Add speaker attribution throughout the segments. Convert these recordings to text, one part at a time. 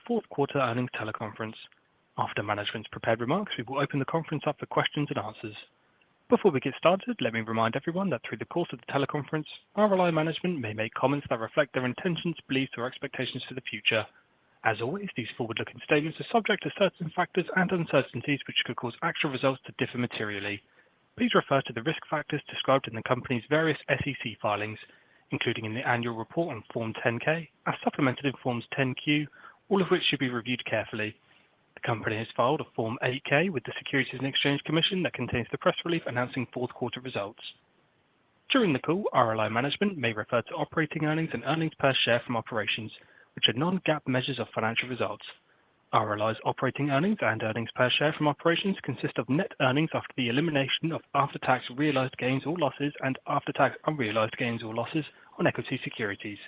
Speaker 1: Fourth quarter earnings teleconference. After management's prepared remarks, we will open the conference up for questions and answers. Before we get started, let me remind everyone that through the course of the teleconference, RLI management may make comments that reflect their intentions, beliefs, or expectations for the future. As always, these forward-looking statements are subject to certain factors and uncertainties which could cause actual results to differ materially. Please refer to the risk factors described in the company's various SEC filings, including in the annual report on Form 10-K, as supplemented in Forms 10-Q, all of which should be reviewed carefully. The company has filed a Form 8-K with the Securities and Exchange Commission that contains the press release announcing fourth quarter results. During the call, RLI management may refer to operating earnings and earnings per share from operations, which are non-GAAP measures of financial results. RLI's operating earnings and earnings per share from operations consist of net earnings after the elimination of after-tax realized gains or losses and after-tax unrealized gains or losses on equity securities.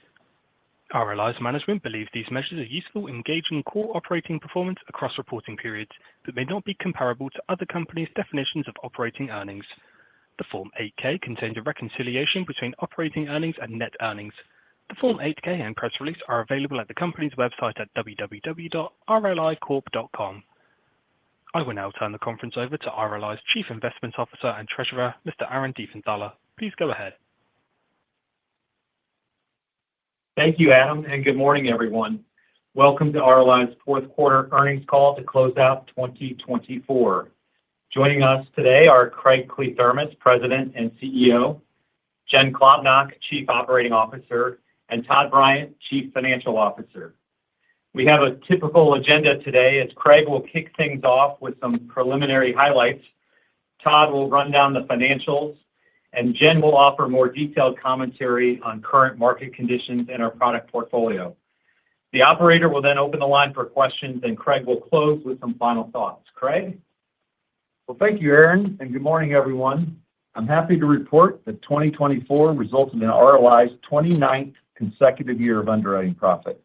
Speaker 1: RLI's management believes these measures are useful in gauging core operating performance across reporting periods, but may not be comparable to other companies' definitions of operating earnings. The Form 8-K contains a reconciliation between operating earnings and net earnings. The Form 8-K and press release are available at the company's website at www.rlicorp.com. I will now turn the conference over to RLI's Chief Investment Officer and Treasurer, Mr. Aaron Diefenthaler. Please go ahead.
Speaker 2: Thank you, Adam, and good morning, everyone. Welcome to RLI's fourth quarter earnings call to close out 2024. Joining us today are Craig Kliethermes, President and CEO, Jen Klobnak, Chief Operating Officer, and Todd Bryant, Chief Financial Officer. We have a typical agenda today as Craig will kick things off with some preliminary highlights. Todd will run down the financials, and Jen will offer more detailed commentary on current market conditions and our product portfolio. The operator will then open the line for questions, and Craig will close with some final thoughts. Craig?
Speaker 3: Well, thank you, Aaron, and good morning, everyone. I'm happy to report that 2024 resulted in RLI's 29th consecutive year of underwriting profit.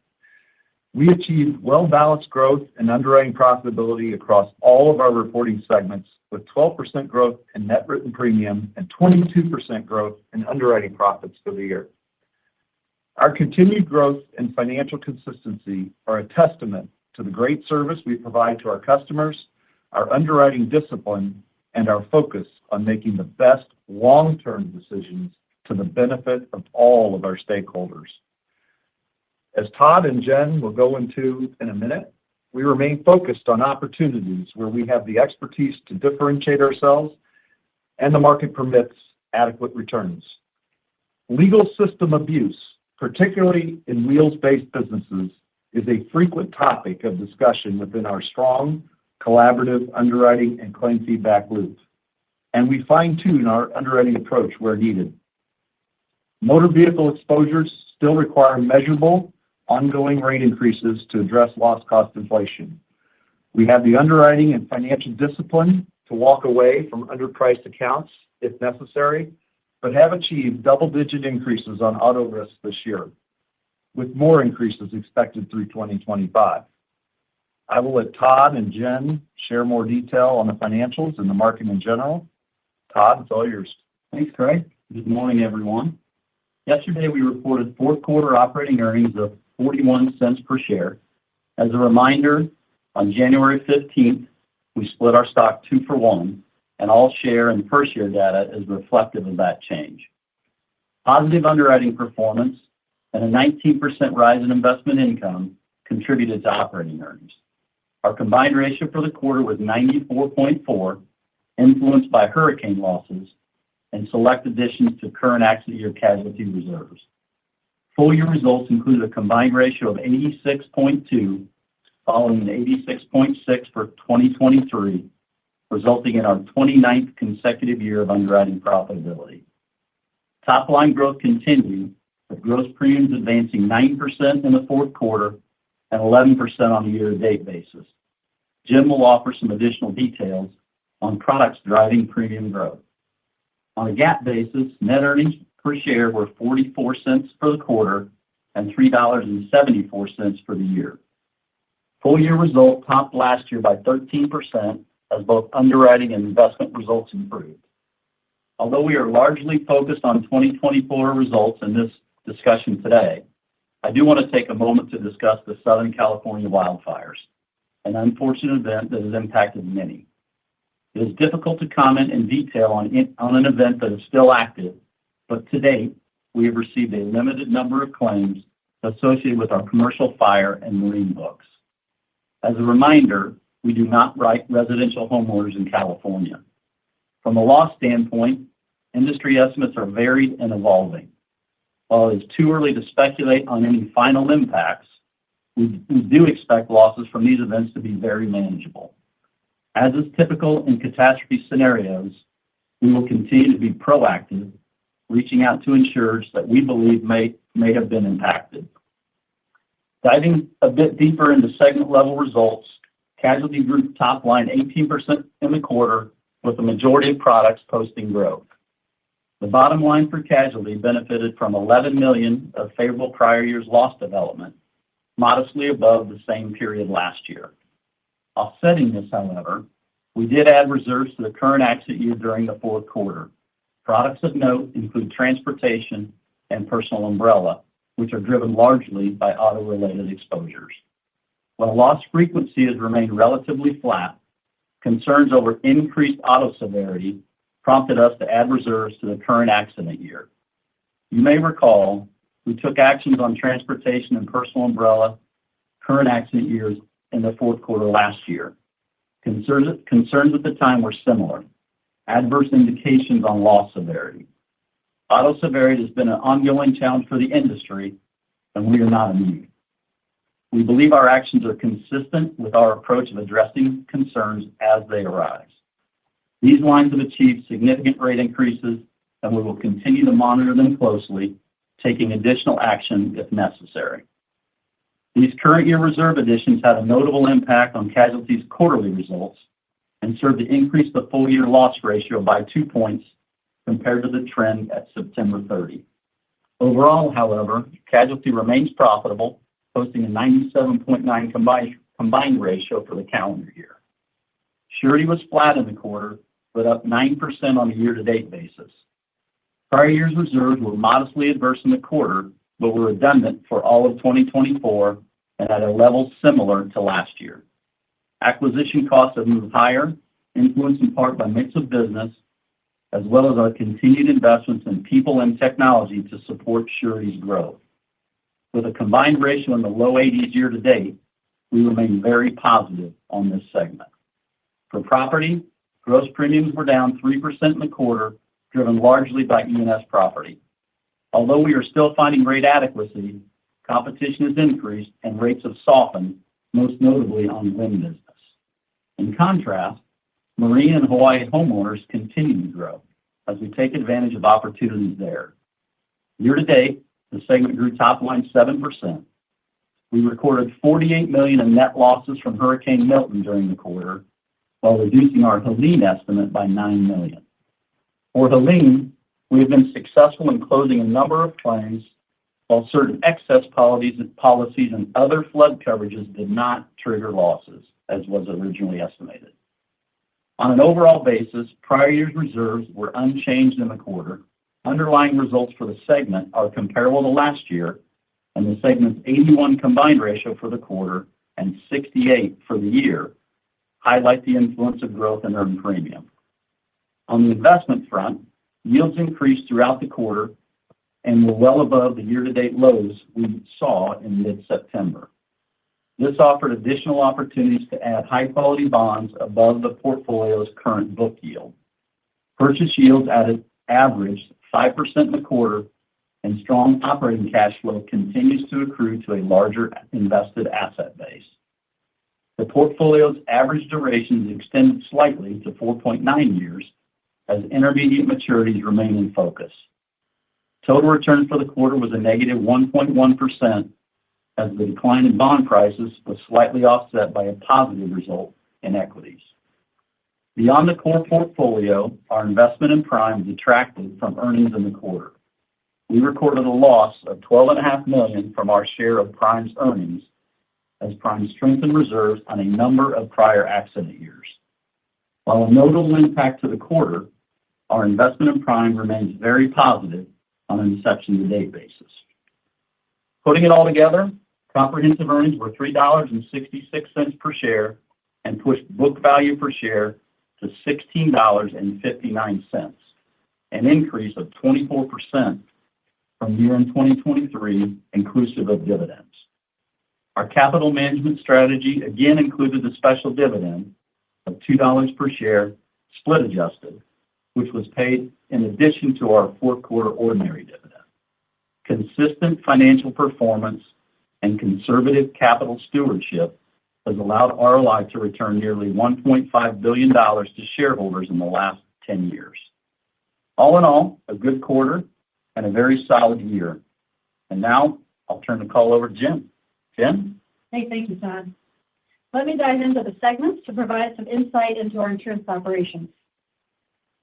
Speaker 3: We achieved well-balanced growth and underwriting profitability across all of our reporting segments, with 12% growth in net written premium and 22% growth in underwriting profits for the year. Our continued growth and financial consistency are a testament to the great service we provide to our customers, our underwriting discipline, and our focus on making the best long-term decisions to the benefit of all of our stakeholders. As Todd and Jen will go into in a minute, we remain focused on opportunities where we have the expertise to differentiate ourselves and the market permits adequate returns. Legal system abuse, particularly in wheels-based businesses, is a frequent topic of discussion within our strong, collaborative underwriting and claim feedback loop, and we fine-tune our underwriting approach where needed. Motor vehicle exposures still require measurable, ongoing rate increases to address loss cost inflation. We have the underwriting and financial discipline to walk away from underpriced accounts if necessary, but have achieved double-digit increases on auto risk this year, with more increases expected through 2025. I will let Todd and Jen share more detail on the financials and the market in general. Todd, it's all yours.
Speaker 4: Thanks, Craig. Good morning, everyone. Yesterday, we reported fourth quarter operating earnings of 41 cents per share. As a reminder, on January 15th, we split our stock 2-for-1, and all share and per share data is reflective of that change. Positive underwriting performance and a 19% rise in investment income contributed to operating earnings. Our combined ratio for the quarter was 94.4, influenced by hurricane losses and select additions to current accident year casualty reserves. Full year results included a combined ratio of 86.2, following an 86.6 for 2023, resulting in our 29th consecutive year of underwriting profitability. Top line growth continued, with gross premiums advancing 9% in the fourth quarter and 11% on a year-to-date basis. Jim will offer some additional details on products driving premium growth. On a GAAP basis, net earnings per share were 44 cents for the quarter and $3.74 for the year. Full year result topped last year by 13% as both underwriting and investment results improved. Although we are largely focused on 2024 results in this discussion today, I do want to take a moment to discuss the Southern California wildfires, an unfortunate event that has impacted many. It is difficult to comment in detail on an event that is still active, but to date, we have received a limited number of claims associated with our commercial fire and marine books. As a reminder, we do not write residential homeowners in California. From a loss standpoint, industry estimates are varied and evolving. While it is too early to speculate on any final impacts, we do expect losses from these events to be very manageable. As is typical in catastrophe scenarios, we will continue to be proactive, reaching out to insurers that we believe may have been impacted. Diving a bit deeper into segment level results, Casualty Group top line 18% in the quarter, with the majority of products posting growth. The bottom line for Casualty benefited from $11 million of favorable prior year's loss development, modestly above the same period last year. Offsetting this, however, we did add reserves to the current accident year during the fourth quarter. Products of note include transportation and personal umbrella, which are driven largely by auto-related exposures. While loss frequency has remained relatively flat, concerns over increased auto severity prompted us to add reserves to the current accident year. You may recall we took actions on transportation and personal umbrella current accident years in the fourth quarter last year. Concerns at the time were similar, adverse indications on loss severity. Auto severity has been an ongoing challenge for the industry, and we are not immune. We believe our actions are consistent with our approach of addressing concerns as they arise. These lines have achieved significant rate increases, and we will continue to monitor them closely, taking additional action if necessary. These current year reserve additions had a notable impact on Casualty's quarterly results and served to increase the full year loss ratio by 2 points compared to the trend at September 30. Overall, however, Casualty remains profitable, posting a 97.9 combined ratio for the calendar year. Surety was flat in the quarter, but up 9% on a year-to-date basis. Prior year's reserves were modestly adverse in the quarter, but were redundant for all of 2024 and at a level similar to last year. Acquisition costs have moved higher, influenced in part by mix of business, as well as our continued investments in people and technology to support Surety's growth. With a combined ratio in the low 80s year to date, we remain very positive on this segment. For property, gross premiums were down 3% in the quarter, driven largely by E&S property. Although we are still finding rate adequacy, competition has increased and rates have softened, most notably on wind business. In contrast, marine and Hawaii homeowners continue to grow as we take advantage of opportunities there. Year to date, the segment grew top line 7%. We recorded $48 million in net losses from Hurricane Milton during the quarter, while reducing our Helene estimate by $9 million. For Helene, we have been successful in closing a number of claims, while certain excess policies and other flood coverages did not trigger losses, as was originally estimated. On an overall basis, prior year's reserves were unchanged in the quarter. Underlying results for the segment are comparable to last year, and the segment's 81 combined ratio for the quarter and 68 for the year highlight the influence of growth in earned premium. On the investment front, yields increased throughout the quarter and were well above the year-to-date lows we saw in mid-September. This offered additional opportunities to add high-quality bonds above the portfolio's current book yield. Purchase yields averaged 5% in the quarter, and strong operating cash flow continues to accrue to a larger invested asset base. The portfolio's average duration is extended slightly to 4.9 years, as intermediate maturities remain in focus. Total return for the quarter was a negative 1.1%, as the decline in bond prices was slightly offset by a positive result in equities. Beyond the core portfolio, our investment in Prime detracted from earnings in the quarter. We recorded a loss of $12.5 million from our share of Prime's earnings, as Prime strengthened reserves on a number of prior accident years. While a notable impact to the quarter, our investment in Prime remains very positive on an inception-to-date basis. Putting it all together, comprehensive earnings were $3.66 per share and pushed book value per share to $16.59, an increase of 24% from year-end 2023, inclusive of dividends. Our capital management strategy again included a special dividend of $2 per share, split adjusted, which was paid in addition to our fourth quarter ordinary dividend. Consistent financial performance and conservative capital stewardship has allowed RLI to return nearly $1.5 billion to shareholders in the last 10 years. All in all, a good quarter and a very solid year. And now I'll turn the call over to Jen. Jen?
Speaker 5: Hey, thank you, Todd. Let me dive into the segments to provide some insight into our insurance operations.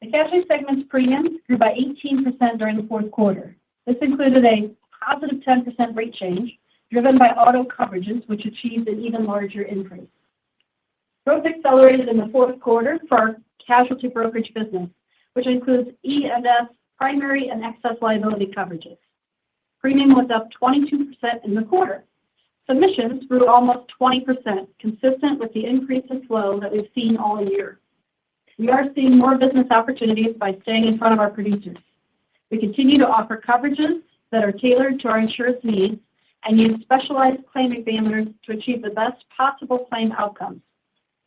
Speaker 5: The casualty segment's premiums grew by 18% during the fourth quarter. This included a positive 10% rate change driven by auto coverages, which achieved an even larger increase. Growth accelerated in the fourth quarter for our casualty brokerage business, which includes E&S primary and excess liability coverages. Premium was up 22% in the quarter. Submissions grew almost 20%, consistent with the increase in flow that we've seen all year. We are seeing more business opportunities by staying in front of our producers. We continue to offer coverages that are tailored to our insurance needs and use specialized claim examiners to achieve the best possible claim outcomes.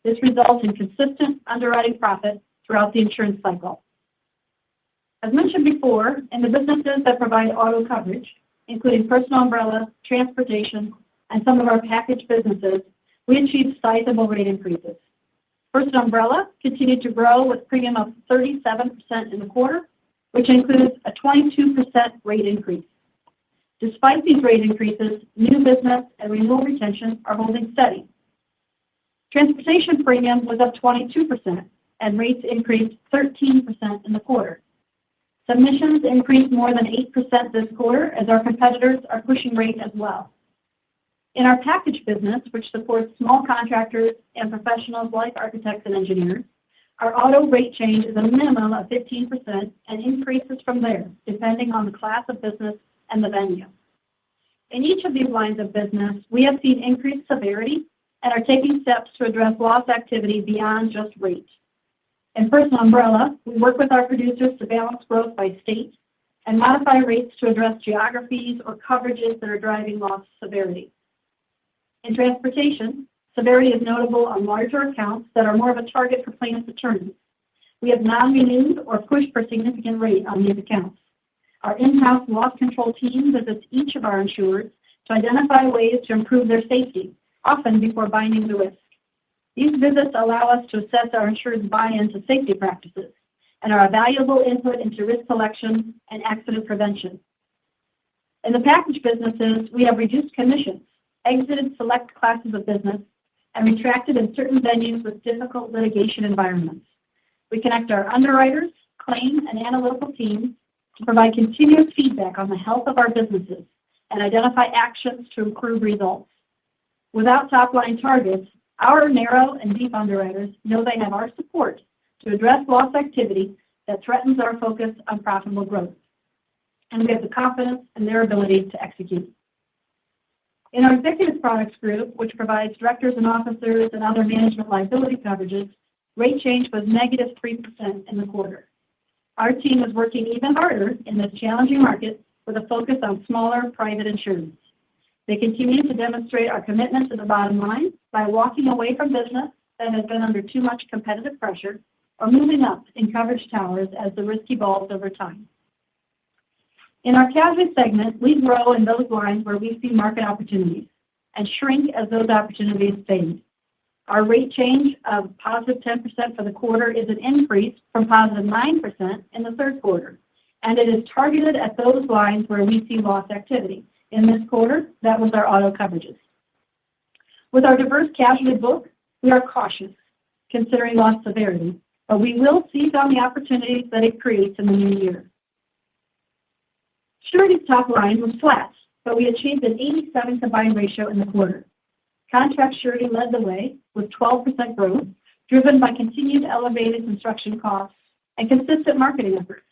Speaker 5: This results in consistent underwriting profit throughout the insurance cycle. As mentioned before, in the businesses that provide auto coverage, including personal umbrella, transportation, and some of our package businesses, we achieved sizable rate increases. Personal umbrella continued to grow with premium of 37% in the quarter, which includes a 22% rate increase. Despite these rate increases, new business and renewal retention are holding steady. Transportation premium was up 22%, and rates increased 13% in the quarter. Submissions increased more than 8% this quarter as our competitors are pushing rate as well. In our package business, which supports small contractors and professionals like architects and engineers, our auto rate change is a minimum of 15% and increases from there, depending on the class of business and the venue. In each of these lines of business, we have seen increased severity and are taking steps to address loss activity beyond just rate. In personal umbrella, we work with our producers to balance growth by state and modify rates to address geographies or coverages that are driving loss severity. In transportation, severity is notable on larger accounts that are more of a target for plaintiffs' attorneys. We have non-renewed or pushed for significant rate on these accounts. Our in-house loss control team visits each of our insureds to identify ways to improve their safety, often before binding the risk. These visits allow us to assess our insured's buy-in to safety practices and are a valuable input into risk selection and accident prevention. In the package businesses, we have reduced commissions, exited select classes of business, and retracted in certain venues with difficult litigation environments. We connect our underwriters, claim, and analytical teams to provide continuous feedback on the health of our businesses and identify actions to improve results. Without top-line targets, our narrow and deep underwriters know they have our support to address loss activity that threatens our focus on profitable growth, and we have the confidence in their ability to execute. In our executive products group, which provides directors and officers and other management liability coverages, rate change was negative 3% in the quarter. Our team is working even harder in this challenging market with a focus on smaller private insurance. They continue to demonstrate our commitment to the bottom line by walking away from business that has been under too much competitive pressure or moving up in coverage towers as the risk evolves over time. In our casualty segment, we grow in those lines where we see market opportunities and shrink as those opportunities fade. Our rate change of positive 10% for the quarter is an increase from positive 9% in the third quarter, and it is targeted at those lines where we see loss activity. In this quarter, that was our auto coverages. With our diverse casualty book, we are cautious, considering loss severity, but we will seize on the opportunities that it creates in the new year. Surety's top line was flat, but we achieved an 87 combined ratio in the quarter. Contract surety led the way with 12% growth, driven by continued elevated construction costs and consistent marketing efforts.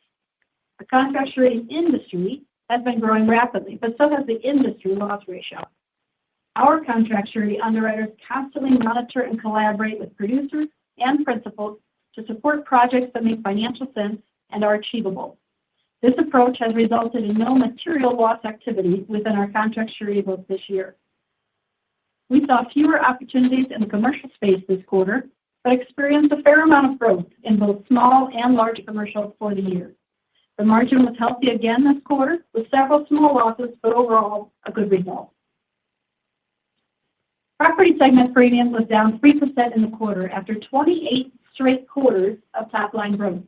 Speaker 5: The contract surety industry has been growing rapidly, but so has the industry loss ratio. Our contract surety underwriters constantly monitor and collaborate with producers and principals to support projects that make financial sense and are achievable. This approach has resulted in no material loss activity within our contract surety book this year. We saw fewer opportunities in the commercial space this quarter, but experienced a fair amount of growth in both small and large commercial for the year. The margin was healthy again this quarter, with several small losses, but overall a good result. Property segment premium was down 3% in the quarter after 28 straight quarters of top-line growth.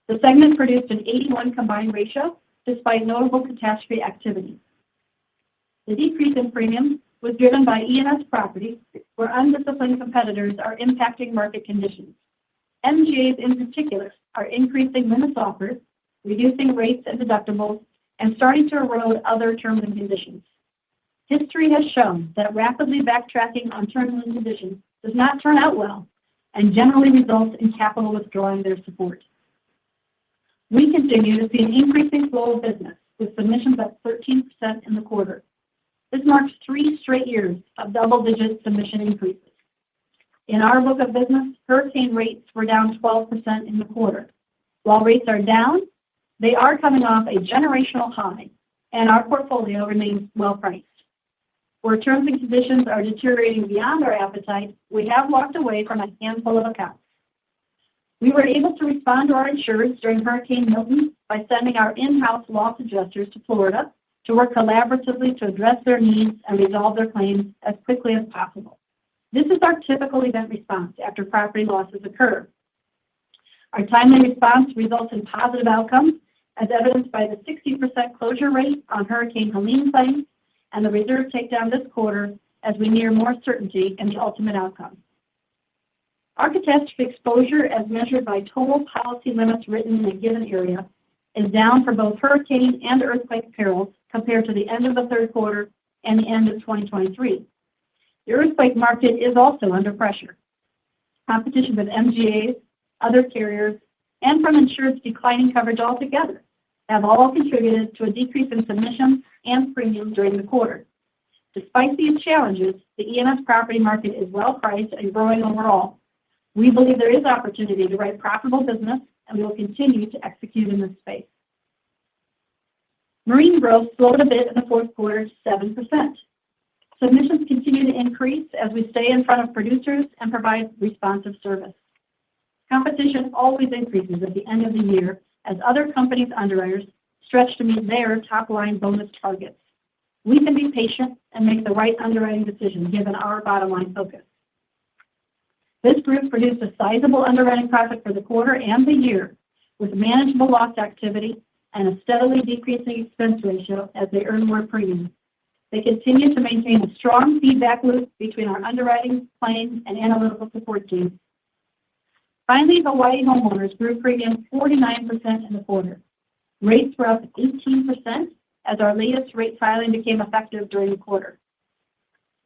Speaker 5: The segment produced an 81 combined ratio despite notable catastrophe activity. The decrease in premium was driven by E&S property, where undisciplined competitors are impacting market conditions. MGAs in particular are increasing limits offered, reducing rates and deductibles, and starting to erode other terms and conditions. History has shown that rapidly backtracking on terms and conditions does not turn out well and generally results in capital withdrawing their support. We continue to see an increasing flow of business, with submissions up 13% in the quarter. This marks 3 straight years of double-digit submission increases. In our book of business, hurricane rates were down 12% in the quarter. While rates are down, they are coming off a generational high, and our portfolio remains well-priced. Where terms and conditions are deteriorating beyond our appetite, we have walked away from a handful of accounts. We were able to respond to our insureds during Hurricane Milton by sending our in-house loss adjusters to Florida to work collaboratively to address their needs and resolve their claims as quickly as possible. This is our typical event response after property losses occur. Our timely response results in positive outcomes, as evidenced by the 60% closure rate on Hurricane Helene claims and the reserve takedown this quarter as we near more certainty in the ultimate outcome. Our catastrophe exposure, as measured by total policy limits written in a given area, is down for both hurricane and earthquake perils compared to the end of the third quarter and the end of 2023. The earthquake market is also under pressure. Competition with MGAs, other carriers, and from insureds declining coverage altogether have all contributed to a decrease in submissions and premiums during the quarter. Despite these challenges, the E&S property market is well priced and growing overall. We believe there is opportunity to write profitable business, and we will continue to execute in this space. Marine growth slowed a bit in the fourth quarter to 7%. Submissions continue to increase as we stay in front of producers and provide responsive service. Competition always increases at the end of the year as other companies' underwriters stretch to meet their top-line bonus targets. We can be patient and make the right underwriting decision given our bottom-line focus. This group produced a sizable underwriting profit for the quarter and the year, with manageable loss activity and a steadily decreasing expense ratio as they earn more premium. They continue to maintain a strong feedback loop between our underwriting, claims, and analytical support teams. Finally, Hawaii homeowners grew premium 49% in the quarter. Rates were up 18% as our latest rate filing became effective during the quarter.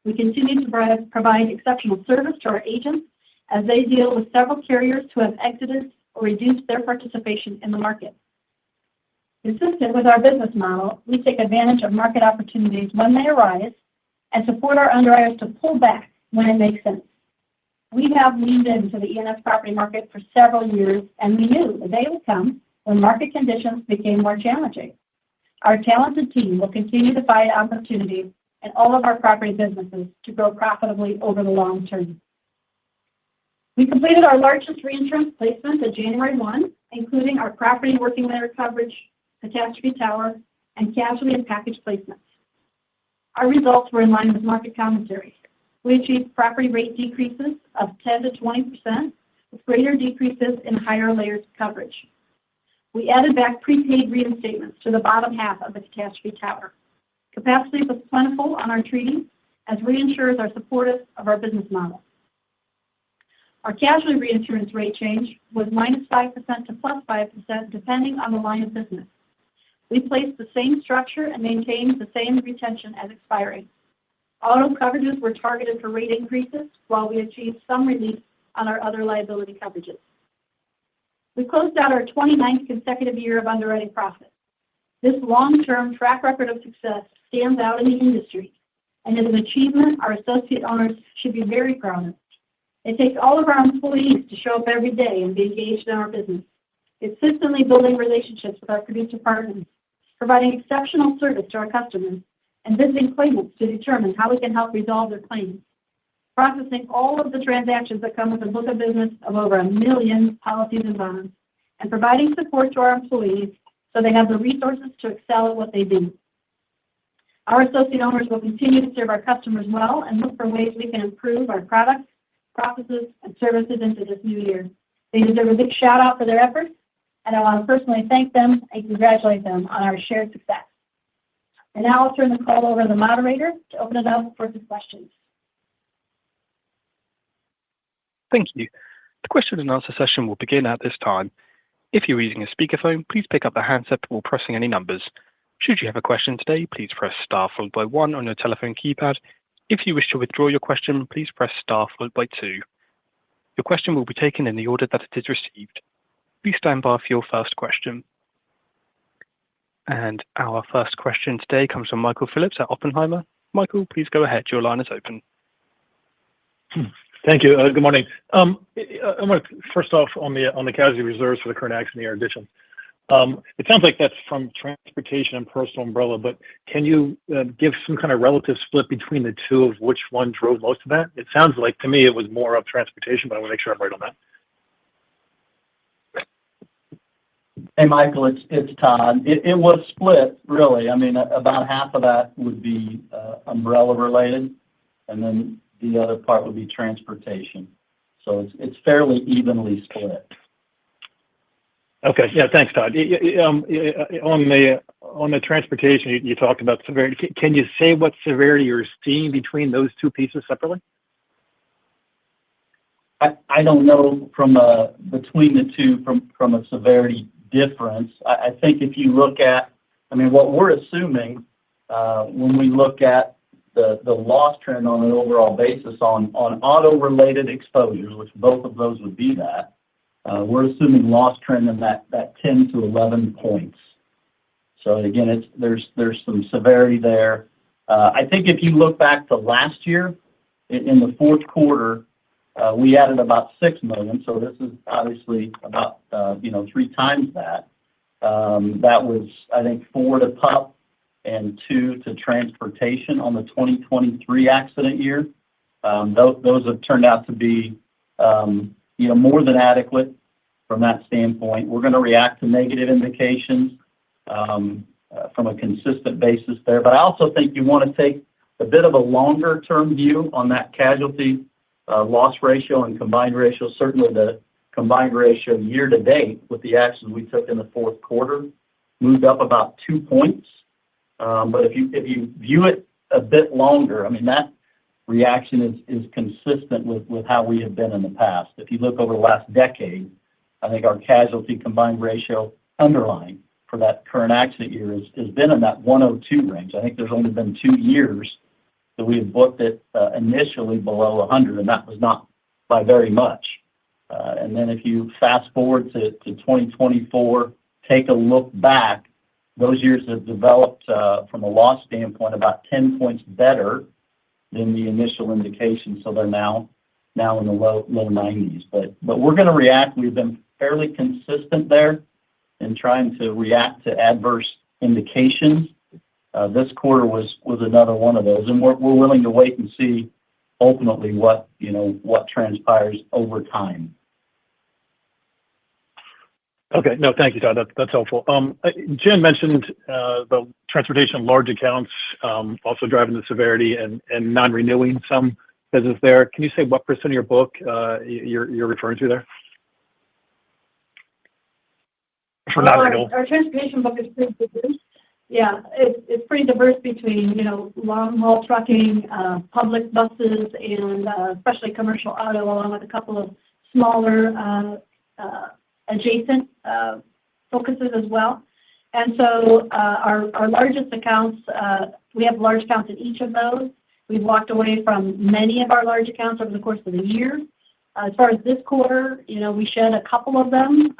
Speaker 5: We continue to provide exceptional service to our agents as they deal with several carriers who have exited or reduced their participation in the market. Consistent with our business model, we take advantage of market opportunities when they arise and support our underwriters to pull back when it makes sense. We have leaned into the E&S property market for several years, and we knew the day would come when market conditions became more challenging. Our talented team will continue to find opportunities in all of our property businesses to grow profitably over the long term. We completed our largest reinsurance placement at January 1, including our property working layer coverage, catastrophe tower, and casualty and package placements. Our results were in line with market commentary. We achieved property rate decreases of 10 to 20%, with greater decreases in higher layers of coverage. We added back prepaid reinstatements to the bottom half of the catastrophe tower. Capacity was plentiful on our treaties as reinsurers are supportive of our business model. Our casualty reinsurance rate change was -5% to +5% depending on the line of business. We placed the same structure and maintained the same retention as expiring. Auto coverages were targeted for rate increases, while we achieved some relief on our other liability coverages. We closed out our 29th consecutive year of underwriting profit. This long-term track record of success stands out in the industry and is an achievement our associate owners should be very proud of. It takes all of our employees to show up every day and be engaged in our business, consistently building relationships with our producer partners, providing exceptional service to our customers, and visiting claimants to determine how we can help resolve their claims, processing all of the transactions that come with a book of business of over 1 million policies and bonds, and providing support to our employees so they have the resources to excel at what they do. Our associate owners will continue to serve our customers well and look for ways we can improve our products, processes, and services into this new year. They deserve a big shout out for their efforts, and I want to personally thank them and congratulate them on our shared success. And now I'll turn the call over to the moderator to open it up for some questions.
Speaker 1: Thank you. The question and answer session will begin at this time. If you're using a speakerphone, please pick up the handset before pressing any numbers. Should you have a question today, please press star followed by 1 on your telephone keypad. If you wish to withdraw your question, please press star followed by 2. Your question will be taken in the order that it is received. Please stand by for your first question. And our first question today comes from Michael Phillips at Oppenheimer. Michael, please go ahead. Your line is open.
Speaker 6: Thank you. Good morning. I'm going to first off on the casualty reserves for the current accident year addition. It sounds like that's from transportation and personal umbrella, but can you give some kind of relative split between the two of which one drove most of that? It sounds like to me it was more of transportation, but I want to make sure I'm right on that.
Speaker 4: Hey, Michael, it's Todd. It was split, really. I mean, about half of that would be umbrella related, and then the other part would be transportation. So it's fairly evenly split.
Speaker 6: Okay. Yeah. Thanks, Todd. On the transportation, you talked about severity. Can you say what severity you're seeing between those two pieces separately?
Speaker 4: I don't know between the two from a severity difference. I think if you look at, I mean, what we're assuming when we look at the loss trend on an overall basis on auto-related exposures, which both of those would be that, we're assuming loss trend in that 10 to 11 points. So again, there's some severity there. I think if you look back to last year, in the fourth quarter, we added about $6 million. So this is obviously about 3 times that. That was, I think, 4 to PUP and 2 to transportation on the 2023 accident year. Those have turned out to be more than adequate from that standpoint. We're going to react to negative indications from a consistent basis there. But I also think you want to take a bit of a longer term view on that casualty loss ratio and combined ratio. Certainly the combined ratio year to date with the actions we took in the fourth quarter moved up about 2 points. But if you view it a bit longer, I mean, that reaction is consistent with how we have been in the past. If you look over the last decade, I think our casualty combined ratio underlying for that current accident year has been in that 102 range. I think there's only been 2 years that we have booked it initially below 100, and that was not by very much. And then if you fast forward to 2024, take a look back, those years have developed from a loss standpoint about 10 points better than the initial indication. So they're now in the low 90s. But we're going to react. We've been fairly consistent there in trying to react to adverse indications. This quarter was another one of those, and we're willing to wait and see ultimately what transpires over time.
Speaker 6: Okay. No, thank you, Todd. That's helpful. Jen mentioned the transportation large accounts also driving the severity and non-renewing some business there. Can you say what % of your book you're referring to there? For non-renewal.
Speaker 5: Our transportation book is pretty diverse. Yeah, it's pretty diverse between, long haul trucking, public buses, and especially commercial auto, along with a couple of smaller adjacent focuses as well. And so our largest accounts, we have large accounts in each of those. We've walked away from many of our large accounts over the course of the year. As far as this quarter, we shed a couple of them.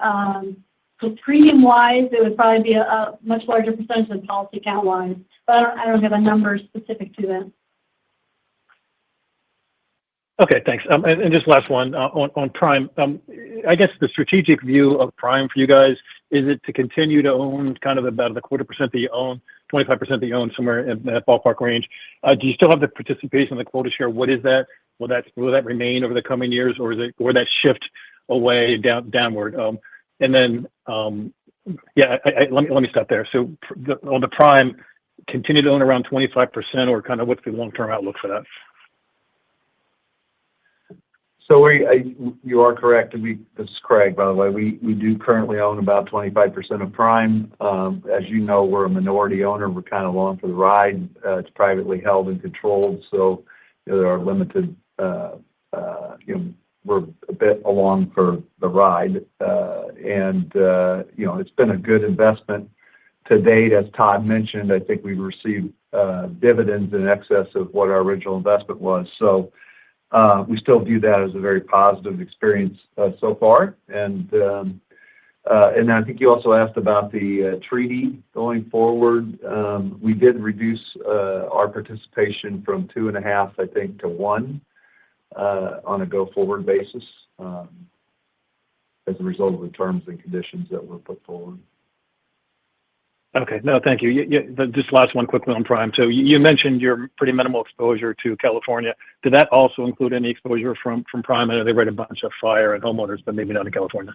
Speaker 5: So premium-wise, it would probably be a much larger percentage than policy count-wise, but I don't have a number specific to that.
Speaker 6: Okay, thanks. And just last one on Prime. I guess the strategic view of Prime for you guys, is it to continue to own kind of about the 25% that you own, 25% that you own, somewhere in that ballpark range? Do you still have the participation in the quota share? What is that? Will that remain over the coming years, or will that shift away downward? And then, let me stop there. So on the Prime, continue to own around 25%, or kind of what's the long-term outlook for that?
Speaker 3: So you are correct. This is Craig, by the way. We do currently own about 25% of Prime. As you know, we're a minority owner. We're kind of along for the ride. It's privately held and controlled, so there are limited. We're a bit along for the ride, and it's been a good investment to date. As Todd mentioned, I think we've received dividends in excess of what our original investment was. So we still view that as a very positive experience so far. And I think you also asked about the treaty going forward. We did reduce our participation from 2.5, I think, to 1 on a go-forward basis as a result of the terms and conditions that were put forward.
Speaker 6: Okay. No, thank you. Just last one quickly on Prime. So you mentioned your pretty minimal exposure to California. Did that also include any exposure from Prime? I know they write a bunch of fire and homeowners, but maybe not in California.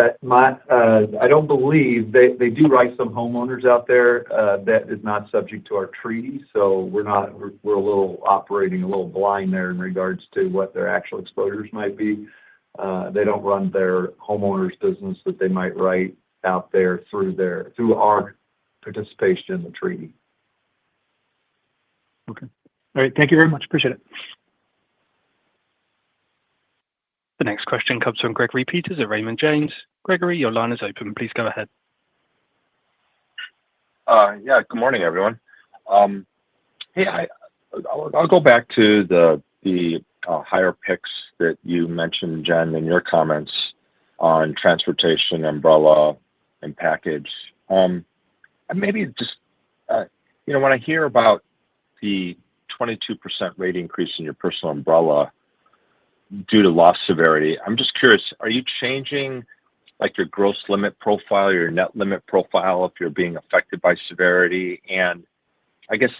Speaker 3: I don't believe they do write some homeowners out there that is not subject to our treaty. So we're operating a little blind there in regards to what their actual exposures might be. They don't run their homeowners business that they might write out there through our participation in the treaty.
Speaker 6: Okay. All right. Thank you very much. Appreciate it.
Speaker 1: The next question comes from Gregory Peters at Raymond James. Gregory, your line is open. Please go ahead.
Speaker 7: Good morning, everyone. Hey, I'll go back to the higher picks that you mentioned, Jen, in your comments on transportation, umbrella, and package. And maybe just, when I hear about the 22% rate increase in your personal umbrella due to loss severity, I'm just curious, are you changing like your gross limit profile or your net limit profile if you're being affected by severity? And I guess,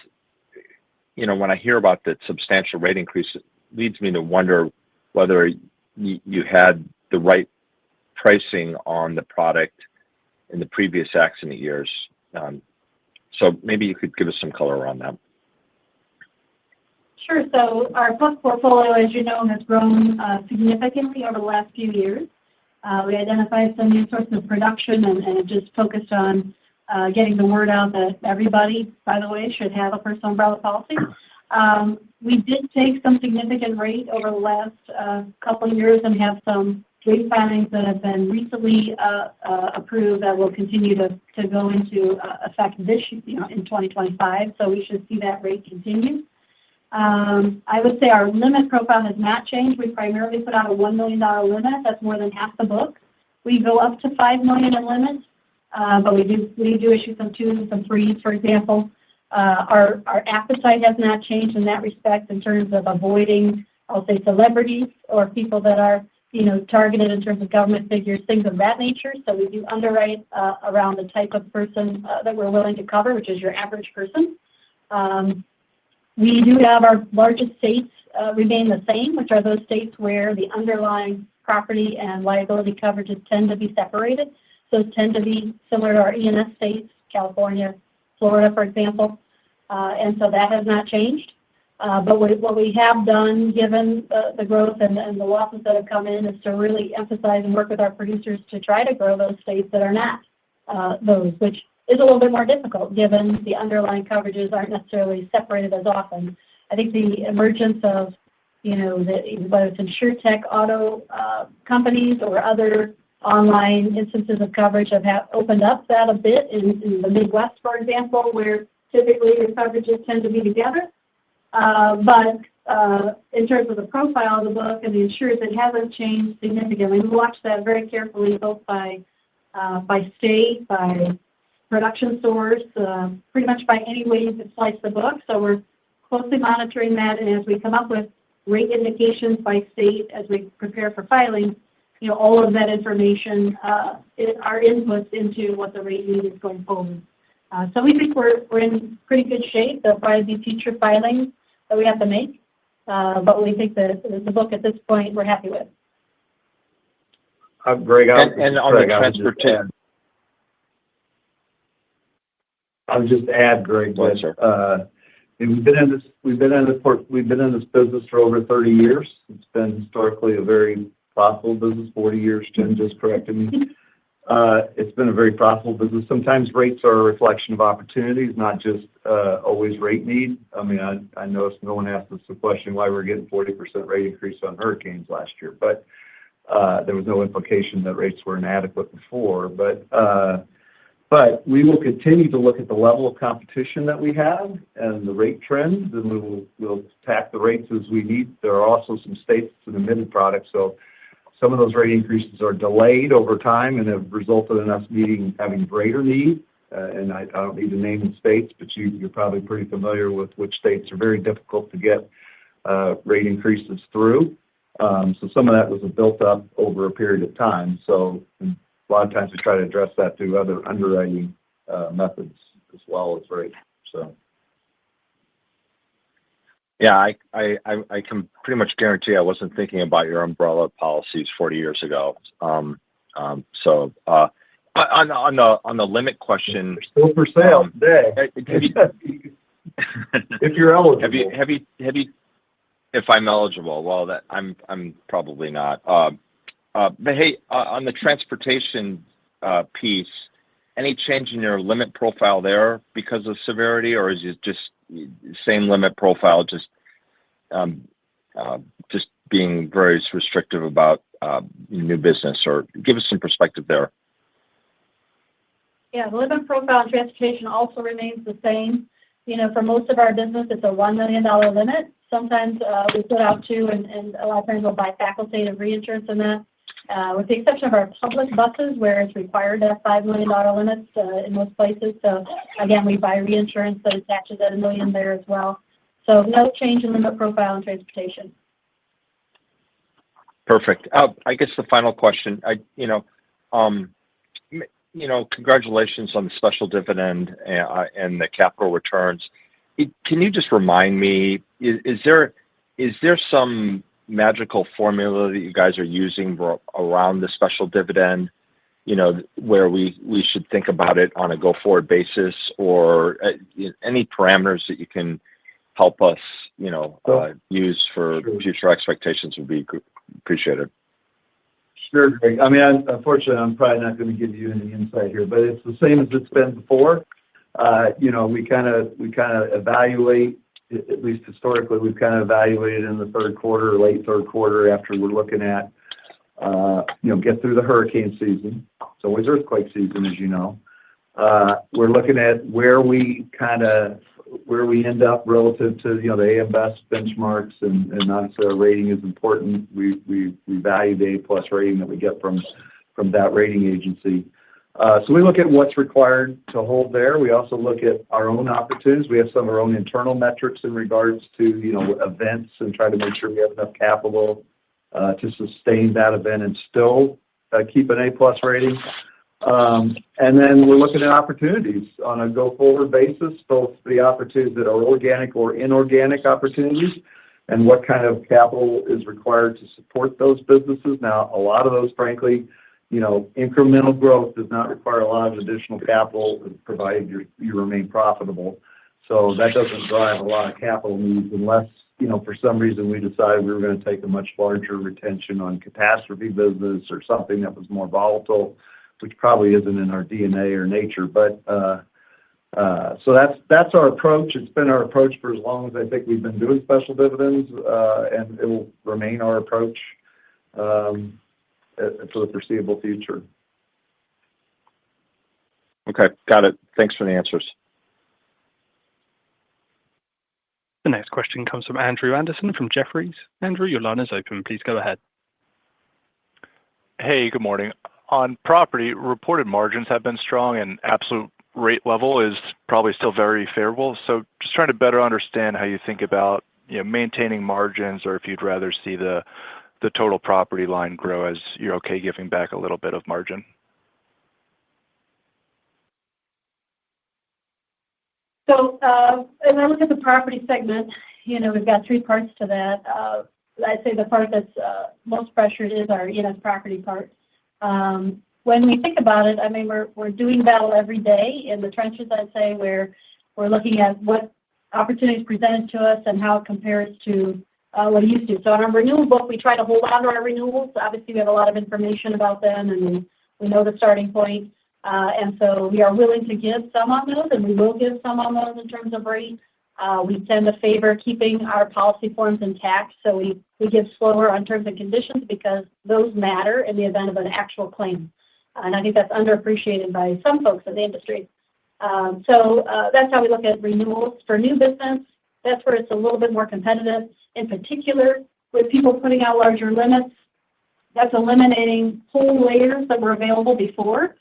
Speaker 7: when I hear about that substantial rate increase, it leads me to wonder whether you had the right pricing on the product in the previous accident years. So maybe you could give us some color around that.
Speaker 5: Sure. So our book portfolio, as you know, has grown significantly over the last few years. We identified some new sources of production and just focused on getting the word out that everybody, by the way, should have a personal umbrella policy. We did take some significant rate over the last couple of years and have some rate filings that have been recently approved that will continue to go into effect this year, in 2025. So we should see that rate continue. I would say our limit profile has not changed. We primarily put out a $1 million limit. That's more than half the book. We go up to $5 million in limits, but we do issue some 2s and some 3s, for example. Our appetite has not changed in that respect in terms of avoiding, I'll say, celebrities or people that are, targeted in terms of government figures, things of that nature. So we do underwrite around the type of person that we're willing to cover, which is your average person. We do have our largest states remain the same, which are those states where the underlying property and liability coverages tend to be separated. Those tend to be similar to our E&S states, California, Florida, for example. And so that has not changed. But what we have done, given the growth and the losses that have come in, is to really emphasize and work with our producers to try to grow those states that are not those, which is a little bit more difficult given the underlying coverages aren't necessarily separated as often. I think the emergence of, whether it's InsurTech auto companies or other online instances of coverage have opened up that a bit in the Midwest, for example, where typically your coverages tend to be together. But in terms of the profile of the book and the insurers, it hasn't changed significantly. We watch that very carefully, both by state, by production source, pretty much by any way you could slice the book. So we're closely monitoring that, and as we come up with rate indications by state, as we prepare for filings, all of that information are inputs into what the rate need is going forward. So we think we're in pretty good shape. There'll probably be future filings that we have to make, but we think that the book at this point we're happy with.
Speaker 3: Greg,
Speaker 7: and on the transportation.
Speaker 3: I would just add, Greg, that we've been in this business for over 30 years. It's been historically a very profitable business. 40 years. Jen just corrected me. It's been a very profitable business. Sometimes rates are a reflection of opportunities, not just always rate need. I mean, I noticed no one asked us the question why we're getting 40% rate increase on hurricanes last year, but there was no implication that rates were inadequate before. But we will continue to look at the level of competition that we have and the rate trends, and we'll tack the rates as we need. There are also some states in admitted products, so some of those rate increases are delayed over time and have resulted in us having greater need. And I don't need to name the states, but you're probably pretty familiar with which states are very difficult to get rate increases through. So some of that was built up over a period of time. So a lot of times we try to address that through other underwriting methods as well as rate. So.
Speaker 7: Yeah, I can pretty much guarantee I wasn't thinking about your umbrella policies 40 years ago. So on the limit question,
Speaker 3: they're still for sale today. If you're eligible,
Speaker 7: have you? If I'm eligible, well, that I'm probably not. But hey, on the transportation piece, any change in your limit profile there because of severity, or is it just same limit profile, just being very restrictive about new business? Or give us some perspective there.
Speaker 5: Yeah, the limit profile in transportation also remains the same. For most of our business, it's a $1 million limit. Sometimes we put out two, and a lot of times we'll buy facultative reinsurance in that. With the exception of our public buses, where it's required to have $5 million limits in most places. So again, we buy reinsurance that attaches at $1 million there as well. So no change in limit profile in transportation.
Speaker 7: Perfect. I guess the final question, congratulations on the special dividend and the capital returns. Can you just remind me, is there some magical formula that you guys are using around the special dividend, where we should think about it on a go-forward basis, or any parameters that you can help us, use for future expectations would be appreciated.
Speaker 3: Sure, Greg. I mean, unfortunately, I'm probably not going to give you any insight here, but it's the same as it's been before. We kind of evaluate. At least historically, we've kind of evaluated in the third quarter, late third quarter, after we're looking at, get through the hurricane season. It's always earthquake season, as you know. We're looking at where we end up relative to, the AM Best benchmarks, and obviously our rating is important. We value the A+ rating that we get from that rating agency. So we look at what's required to hold there. We also look at our own opportunities. We have some of our own internal metrics in regards to, events, and try to make sure we have enough capital to sustain that event and still keep an A+ rating. And then we're looking at opportunities on a go-forward basis, both the opportunities that are organic or inorganic opportunities, and what kind of capital is required to support those businesses. Now, a lot of those, frankly, incremental growth does not require a lot of additional capital, provided you remain profitable. So that doesn't drive a lot of capital needs unless, for some reason we decided we were going to take a much larger retention on catastrophe business or something that was more volatile, which probably isn't in our DNA or nature. But so that's our approach. It's been our approach for as long as I think we've been doing special dividends, and it will remain our approach for the foreseeable future.
Speaker 7: Okay, got it. Thanks for the answers.
Speaker 1: The next question comes from Andrew Anderson from Jefferies. Andrew, your line is open. Please go ahead.
Speaker 8: Hey, good morning. On property, reported margins have been strong and absolute rate level is probably still very favorable. So just trying to better understand how you think about maintaining margins, or if you'd rather see the total property line grow as you're okay giving back a little bit of margin.
Speaker 5: So as I look at the property segment, we've got three parts to that. I'd say the part that's most pressured is our E&S property part. When we think about it, I mean, we're doing battle every day in the trenches. I'd say we're looking at what opportunities presented to us and how it compares to what it used to. So on our renewal book, we try to hold on to our renewals. Obviously, we have a lot of information about them, and we know the starting point. And so we are willing to give some on those, and we will give some on those in terms of rate. We tend to favor keeping our policy forms intact, so we give slower on terms and conditions because those matter in the event of an actual claim. And I think that's underappreciated by some folks in the industry. So that's how we look at renewals. For new business, that's where it's a little bit more competitive. In particular, with people putting out larger limits, that's eliminating whole layers that were available before.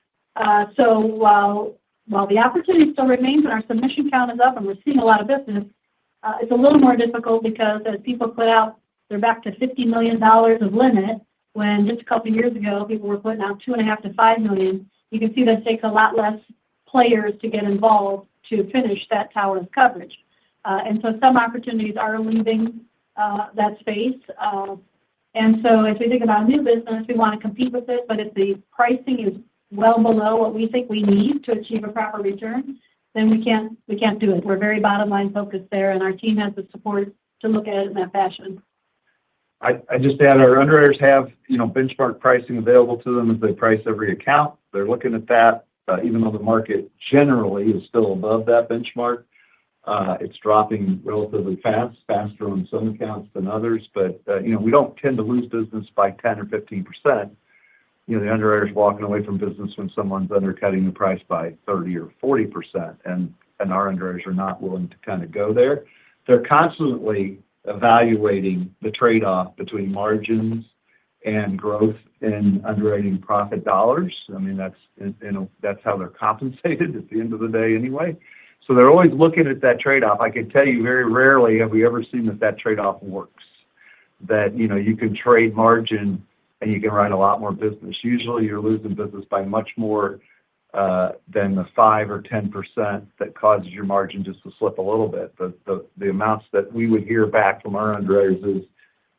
Speaker 5: So while the opportunity still remains and our submission count is up and we're seeing a lot of business, it's a little more difficult because as people put out, they're back to $50 million of limit, when just a couple of years ago, people were putting out $2.5 to $5 million. You can see that it takes a lot less players to get involved to finish that tower of coverage. And so some opportunities are leaving that space. And so as we think about new business, we want to compete with it, but if the pricing is well below what we think we need to achieve a proper return, then we can't do it. We're very bottom line focused there, and our team has the support to look at it in that fashion.
Speaker 3: I just add our underwriters have, benchmark pricing available to them as they price every account. They're looking at that, even though the market generally is still above that benchmark. It's dropping relatively faster on some accounts than others, but, we don't tend to lose business by 10 or 15%. The underwriter's walking away from business when someone's undercutting the price by 30 or 40%, and our underwriters are not willing to kind of go there. They're constantly evaluating the trade-off between margins and growth in underwriting profit dollars. I mean, that's how they're compensated at the end of the day anyway. So they're always looking at that trade-off. I can tell you very rarely have we ever seen that trade-off works, that, you can trade margin and you can write a lot more business. Usually you're losing business by much more than the 5 or 10% that causes your margin just to slip a little bit. The amounts that we would hear back from our underwriters is,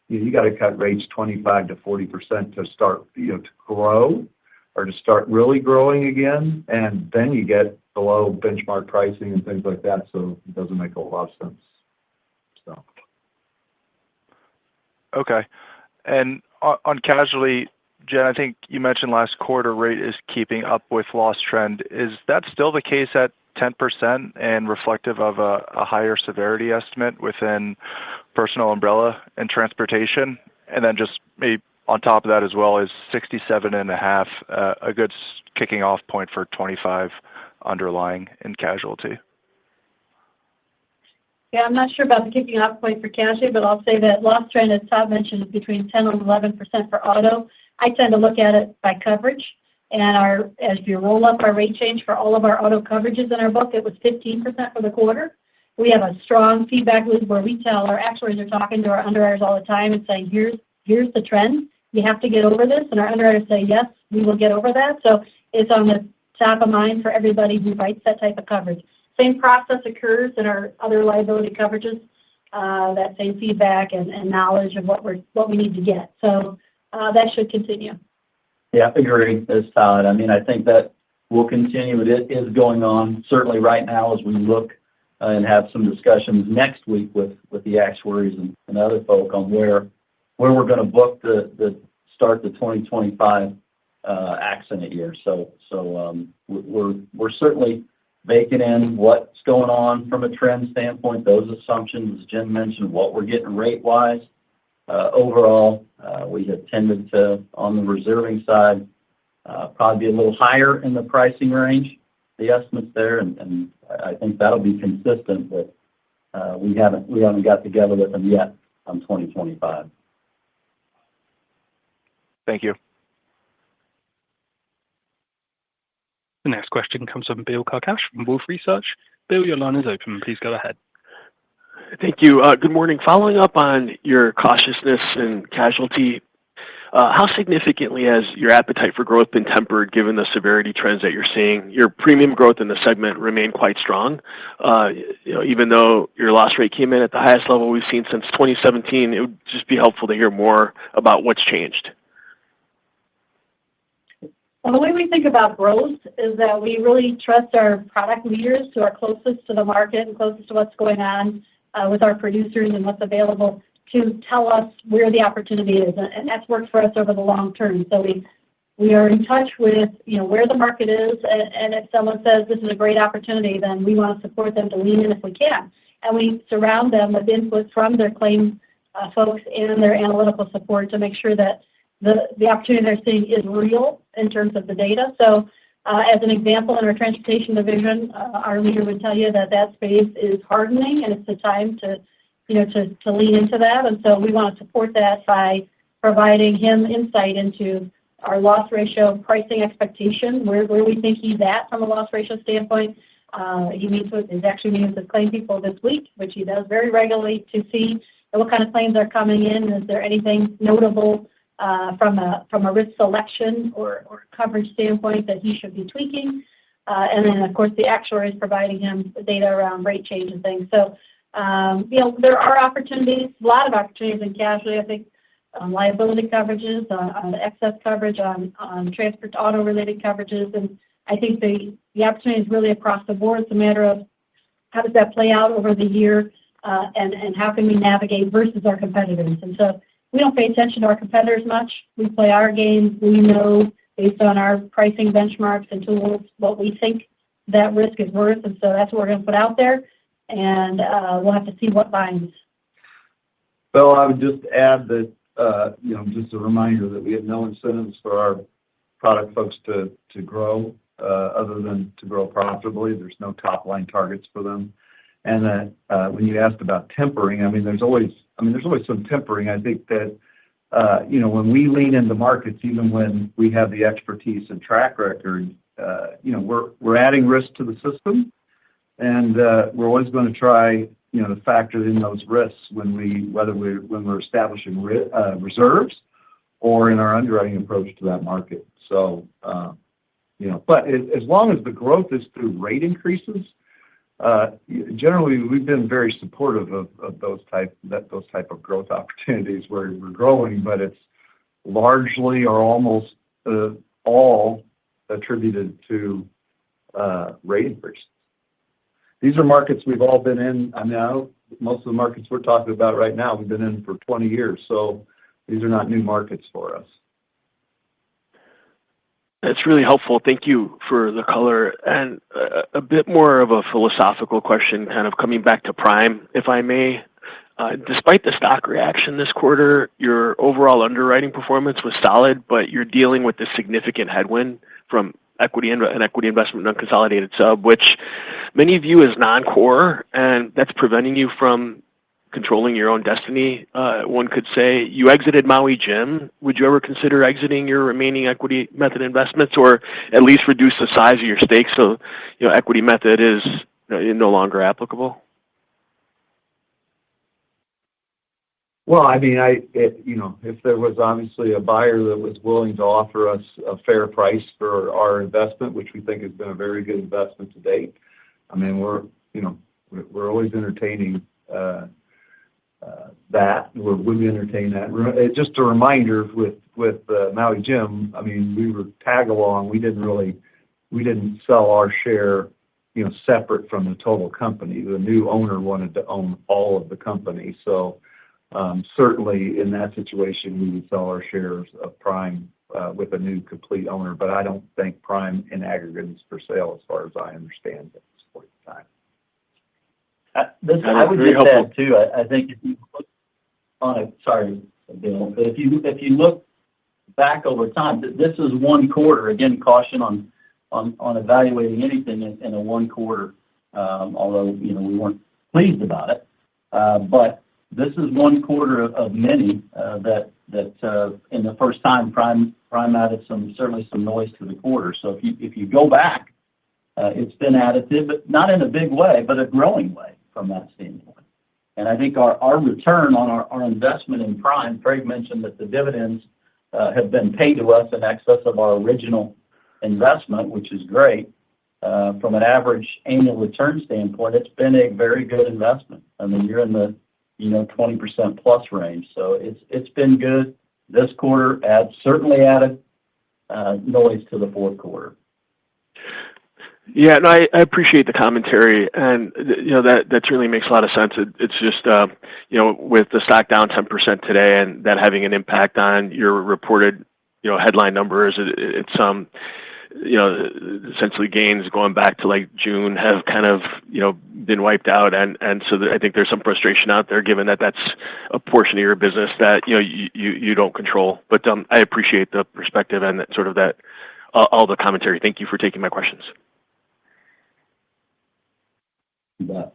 Speaker 3: you got to cut rates 25 to 40% to start, to grow or to start really growing again. And then you get below benchmark pricing and things like that. So it doesn't make a lot of sense. So.
Speaker 8: Okay. And on casualty, Jen, I think you mentioned last quarter rate is keeping up with loss trend. Is that still the case at 10% and reflective of a higher severity estimate within personal umbrella and transportation? And then just maybe on top of that as well, is 67.5 a good kicking off point for 25 underlying in casualty?
Speaker 5: Yeah, I'm not sure about the kicking off point for casualty, but I'll say that loss trend, as Todd mentioned, is between 10 and 11% for auto. I tend to look at it by coverage, and as you roll up our rate change for all of our auto coverages in our book, it was 15% for the quarter. We have a strong feedback loop where we tell our actuaries are talking to our underwriters all the time and saying, here's the trend. You have to get over this, and our underwriters say, yes, we will get over that. So it's on the top of mind for everybody who writes that type of coverage. Same process occurs in our other liability coverages, that same feedback and knowledge of what we need to get. So that should continue.
Speaker 4: Yeah, agree. As Todd, I mean, I think that will continue. It is going on certainly right now as we look and have some discussions next week with the actuaries and other folk on where we're going to book the start the 2025 accident year. So we're certainly baking in what's going on from a trend standpoint, those assumptions, as Jim mentioned, what we're getting rate-wise. Overall, we have tended to, on the reserving side, probably be a little higher in the pricing range, the estimates there, and I think that'll be consistent with we haven't got together with them yet on 2025.
Speaker 8: Thank you.
Speaker 1: The next question comes from Bill Karkash from Wolfe Research. Bill, your line is open. Please go ahead.
Speaker 9: Thank you. Good morning. Following up on your cautiousness and casualty, how significantly has your appetite for growth been tempered given the severity trends that you're seeing? Your premium growth in the segment remained quite strong. Even though your loss rate came in at the highest level we've seen since 2017, it would just be helpful to hear more about what's changed.
Speaker 5: Well, the way we think about growth is that we really trust our product leaders who are closest to the market and closest to what's going on with our producers and what's available to tell us where the opportunity is. And that's worked for us over the long term. So we are in touch with, where the market is. And if someone says this is a great opportunity, then we want to support them to lean in if we can. And we surround them with input from their claim folks and their analytical support to make sure that the opportunity they're seeing is real in terms of the data. So as an example, in our transportation division, our leader would tell you that space is hardening and it's the time to lean into that. And so we want to support that by providing him insight into our loss ratio pricing expectation, where we think he's at from a loss ratio standpoint. He's actually meeting with claim people this week, which he does very regularly, to see what kind of claims are coming in. Is there anything notable from a risk selection or coverage standpoint that he should be tweaking? And then, of course, the actuary is providing him the data around rate change and things. So, there are opportunities, a lot of opportunities in casualty, I think, on liability coverages, on excess coverage, on transport auto-related coverages. And I think the opportunity is really across the board. It's a matter of how does that play out over the year and how can we navigate versus our competitors. And so we don't pay attention to our competitors much. We play our game. We know based on our pricing benchmarks and tools what we think that risk is worth. And so that's what we're going to put out there. And we'll have to see what binds.
Speaker 3: Well, I would just add that, just a reminder that we have no incentives for our product folks to grow other than to grow profitably. There's no top line targets for them. And that when you asked about tempering, there's always some tempering. I think that, when we lean into markets, even when we have the expertise and track record, we're adding risk to the system. And we're always going to try, to factor in those risks when we're establishing reserves or in our underwriting approach to that market. So, but as long as the growth is through rate increases, generally we've been very supportive of those type of growth opportunities where we're growing, but it's largely or almost all attributed to rate increases. These are markets we've all been in. Most of the markets we're talking about right now, we've been in for 20 years. So these are not new markets for us.
Speaker 9: That's really helpful. Thank you for the color. And a bit more of a philosophical question, kind of coming back to Prime, if I may. Despite the stock reaction this quarter, your overall underwriting performance was solid, but you're dealing with a significant headwind from equity and equity investment in unconsolidated sub, which many view as non-core, and that's preventing you from controlling your own destiny. One could say you exited Maui Jim. Would you ever consider exiting your remaining equity method investments, or at least reduce the size of your stakes so equity method is no longer applicable?
Speaker 3: Well, if there was obviously a buyer that was willing to offer us a fair price for our investment, which we think has been a very good investment to date, we're always entertaining that. We'll entertain that. Just a reminder with Maui Jim, we were tag along. We didn't sell our share, separate from the total company. The new owner wanted to own all of the company, so. Certainly in that situation, we would sell our shares of Prime with a new complete owner, but I don't think Prime in aggregate is for sale as far as I understand at this point in time.
Speaker 4: I would just add too, I think if you look on it, sorry, Bill, but if you look back over time, this is one quarter, again, caution on evaluating anything in a one quarter, although, we weren't pleased about it. But this is one quarter of many that in the first time Prime added certainly some noise to the quarter. So if you go back, it's been additive, but not in a big way, but a growing way from that standpoint. And I think our return on our investment in Prime, Craig mentioned that the dividends have been paid to us in excess of our original investment, which is great. From an average annual return standpoint, it's been a very good investment. I mean, you're in the 20% plus range, so it's been good. This quarter certainly added noise to the fourth quarter.
Speaker 9: Yeah, no, I appreciate the commentary, and that really makes a lot of sense. It's just with the stock down 10% today, and that having an impact on your reported headline numbers, it's essentially gains going back to like June have kind of been wiped out, and so I think there's some frustration out there, given that that's a portion of your business that you don't control. But I appreciate the perspective and sort of that all the commentary. Thank you for taking my questions.
Speaker 4: Yeah.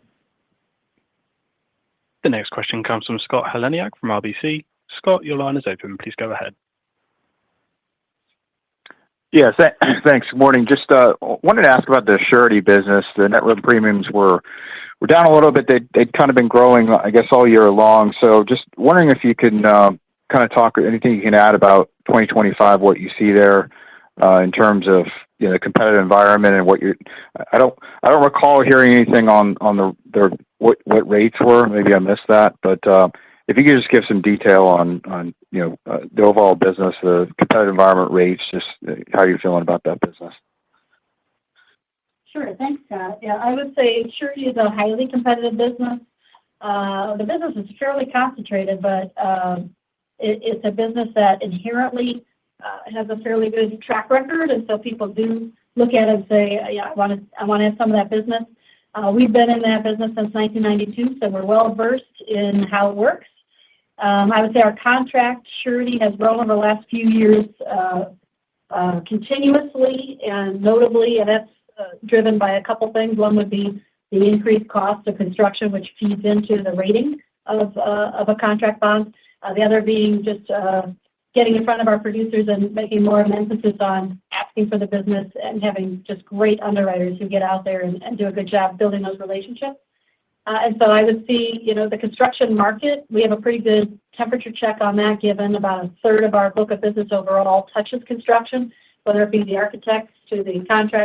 Speaker 1: The next question comes from Scott Heleniak from RBC. Scott, your line is open. Please go ahead.
Speaker 7: Yeah, thanks. Good morning. Just wanted to ask about the surety business. The net written premiums were down a little bit. They'd kind of been growing, I guess, all year long. So just wondering if you can kind of talk, or anything you can add about 2025, what you see there in terms of the competitive environment and what I don't recall hearing anything on what rates were. Maybe I missed that, but if you could just give some detail on the overall business, the competitive environment, rates, just how you're feeling about that business.
Speaker 5: Sure. Thanks, Scott. Yeah, I would say surety is a highly competitive business. The business is fairly concentrated, but it's a business that inherently has a fairly good track record, and so people do look at it and say, "Yeah, I want to have some of that business." We've been in that business since 1992, so we're well versed in how it works. I would say our contract surety has grown over the last few years continuously and notably, and that's driven by a couple things. One would be the increased cost of construction, which feeds into the rating of a contract bond. The other being just getting in front of our producers and making more of an emphasis on asking for the business and having just great underwriters who get out there and do a good job building those relationships. And so I would see, the construction market, we have a pretty good temperature check on that, given about a third of our book of business overall touches construction, whether it be the architects to the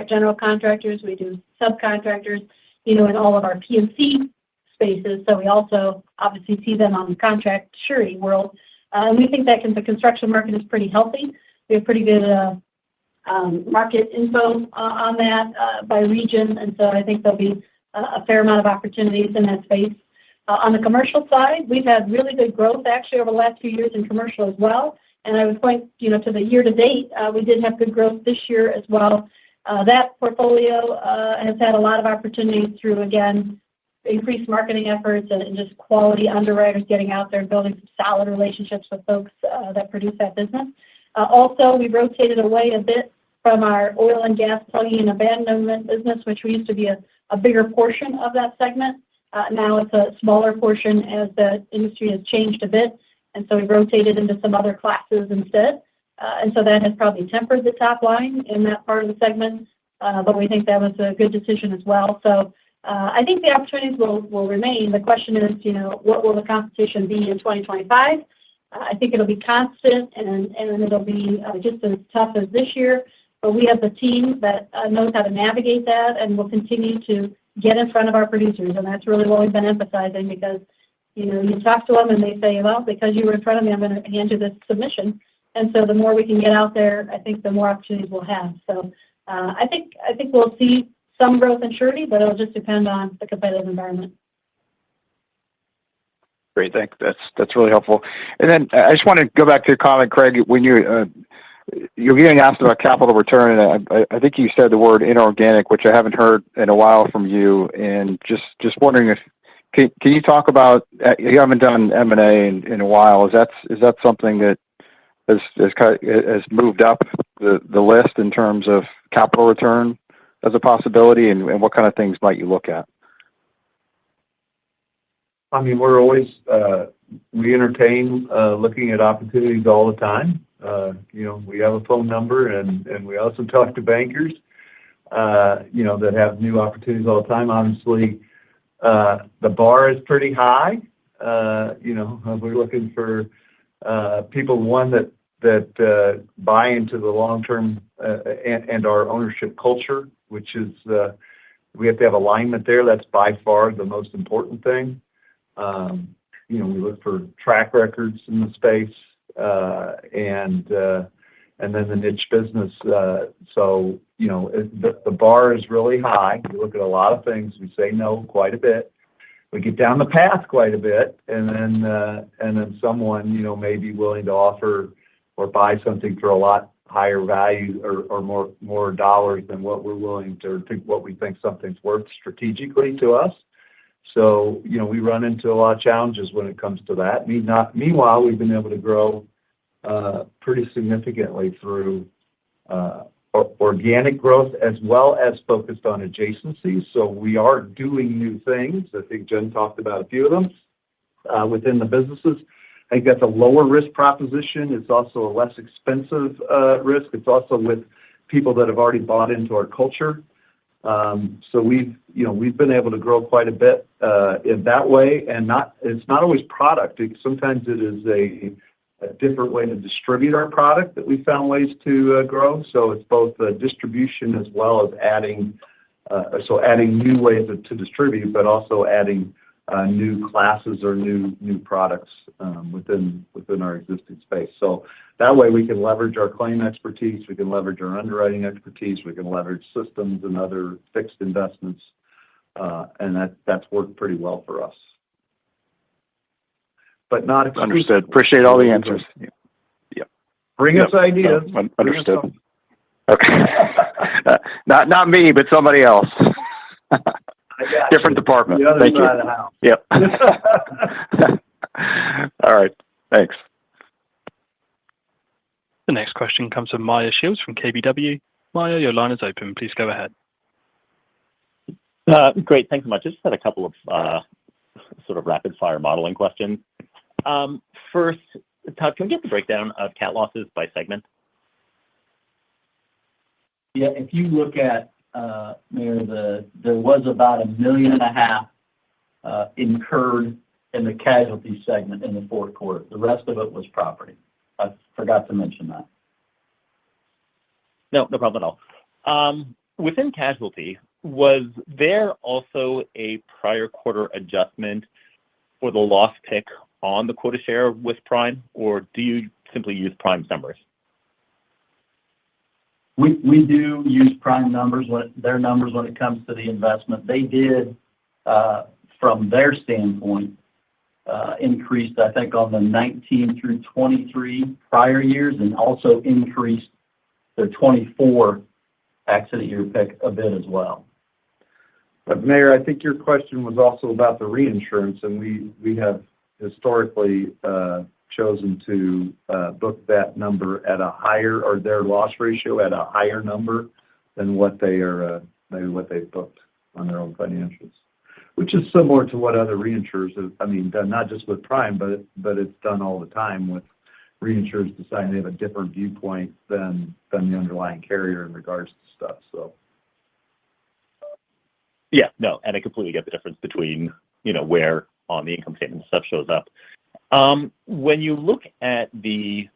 Speaker 5: general contractors. We do subcontractors, in all of our P&C spaces. So we also obviously see them on the contract surety world. And we think that the construction market is pretty healthy. We have pretty good market info on that by region, and so I think there'll be a fair amount of opportunities in that space. On the commercial side, we've had really good growth actually over the last few years in commercial as well. And I would point, to the year to date, we did have good growth this year as well. That portfolio has had a lot of opportunities through, again, increased marketing efforts and just quality underwriters getting out there and building some solid relationships with folks that produce that business. Also, we rotated away a bit from our oil and gas plugging and abandonment business, which we used to be a bigger portion of that segment. Now it's a smaller portion as the industry has changed a bit, and so we rotated into some other classes instead. And so that has probably tempered the top line in that part of the segment, but we think that was a good decision as well. So I think the opportunities will remain. The question is, what will the competition be in 2025? I think it'll be constant and it'll be just as tough as this year. But we have the team that knows how to navigate that and will continue to get in front of our producers. And that's really what we've been emphasizing, because, you talk to them and they say, well, because you were in front of me, I'm going to hand you this submission. And so the more we can get out there, I think the more opportunities we'll have. So I think we'll see some growth in surety, but it'll just depend on the competitive environment.
Speaker 7: Great, thanks. That's really helpful. And then I just want to go back to your comment, Craig, when you're getting asked about capital return, and I think you said the word inorganic, which I haven't heard in a while from you. And just wondering if can you talk about, you haven't done M&A in a while. Is that something that has moved up the list in terms of capital return as a possibility, and what kind of things might you look at?
Speaker 3: I mean, we're always, we entertain looking at opportunities all the time. We have a phone number and we also talk to bankers, that have new opportunities all the time. Obviously, the bar is pretty high. We're looking for people, one, that buy into the long-term and our ownership culture, which is we have to have alignment there. That's by far the most important thing. We look for track records in the space and then the niche business. So the bar is really high. We look at a lot of things. We say no quite a bit. We get down the path quite a bit, and then someone may be willing to offer or buy something for a lot higher value or more dollars than what we're willing to what we think something's worth strategically to us. So we run into a lot of challenges when it comes to that. Meanwhile, we've been able to grow pretty significantly through organic growth as well as focused on adjacencies. So we are doing new things. I think Jen talked about a few of them within the businesses. I think that's a lower risk proposition. It's also a less expensive risk. It's also with people that have already bought into our culture. So we've been able to grow quite a bit in that way, and it's not always product. Sometimes it is a different way to distribute our product that we found ways to grow. So it's both distribution as well as adding new ways to distribute, but also adding new classes or new products within our existing space. So that way we can leverage our claim expertise, we can leverage our underwriting expertise, we can leverage systems and other fixed investments, and that's worked pretty well for us. But not exclusively.
Speaker 7: Understood. Appreciate all the answers. Yep.
Speaker 3: Bring us ideas.
Speaker 7: No, understood. Okay. Not me, but somebody else. Different department.
Speaker 3: The other
Speaker 7: Thank
Speaker 3: side
Speaker 7: you.
Speaker 3: of the house.
Speaker 7: Yep. All right. Thanks.
Speaker 1: The next question comes from Meyer Shields from KBW. Meyer, your line is open. Please go ahead.
Speaker 10: Great. Thanks so much. I just had a couple of sort of rapid fire modeling questions. First, Todd, can we get the breakdown of cat losses by segment?
Speaker 4: Yeah, if you look at Mayor, there was about $1.5 million incurred in the casualty segment in the fourth quarter. The rest of it was property. I forgot to mention that.
Speaker 10: No problem at all. Within casualty, was there also a prior quarter adjustment for the loss pick on the quota share with Prime, or do you simply use Prime's numbers?
Speaker 4: We do use Prime numbers, their numbers when it comes to the investment. They did, from their standpoint, increased, I think, on the 19 through 23 prior years, and also increased their 24 accident year pick a bit as well.
Speaker 3: But Mayor, I think your question was also about the reinsurance, and we have historically chosen to book that number at a higher, or their loss ratio at a higher number than what they are, maybe what they've booked on their own financials, which is similar to what other reinsurers have, done, not just with Prime, but it's done all the time with reinsurers deciding they have a different viewpoint than the underlying carrier in regards to stuff. So.
Speaker 10: Yeah, no, and I completely get the difference between, where on the income statement stuff shows up. When you look at the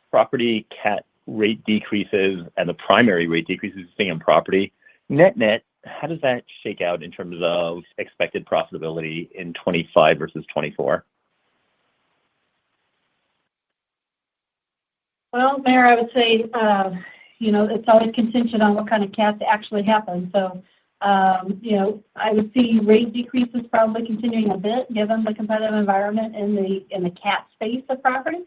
Speaker 10: property cat rate decreases and the primary rate decreases seeing in property, net, how does that shake out in terms of expected profitability in 25 versus 24?
Speaker 5: Well, Mayor, I would say, it's always contingent on what kind of cats actually happen. So, I would see rate decreases probably continuing a bit given the competitive environment in the cat space of property.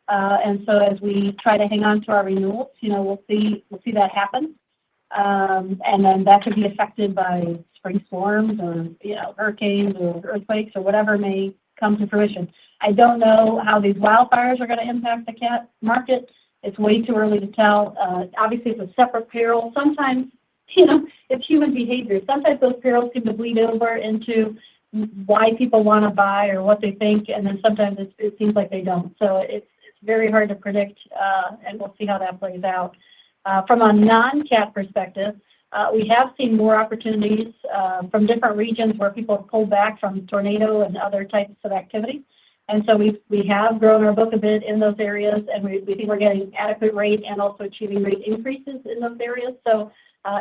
Speaker 5: And so as we try to hang on to our renewals, we'll see that happen. And then that could be affected by spring storms or, hurricanes or earthquakes or whatever may come to fruition. I don't know how these wildfires are going to impact the cat market. It's way too early to tell. Obviously, it's a separate peril. Sometimes, it's human behavior. Sometimes those perils seem to bleed over into why people want to buy or what they think, and then sometimes it seems like they don't. So it's very hard to predict, and we'll see how that plays out. From a non-cat perspective, we have seen more opportunities from different regions where people have pulled back from tornado and other types of activity. And so we have grown our book a bit in those areas, and we think we're getting adequate rate and also achieving rate increases in those areas. So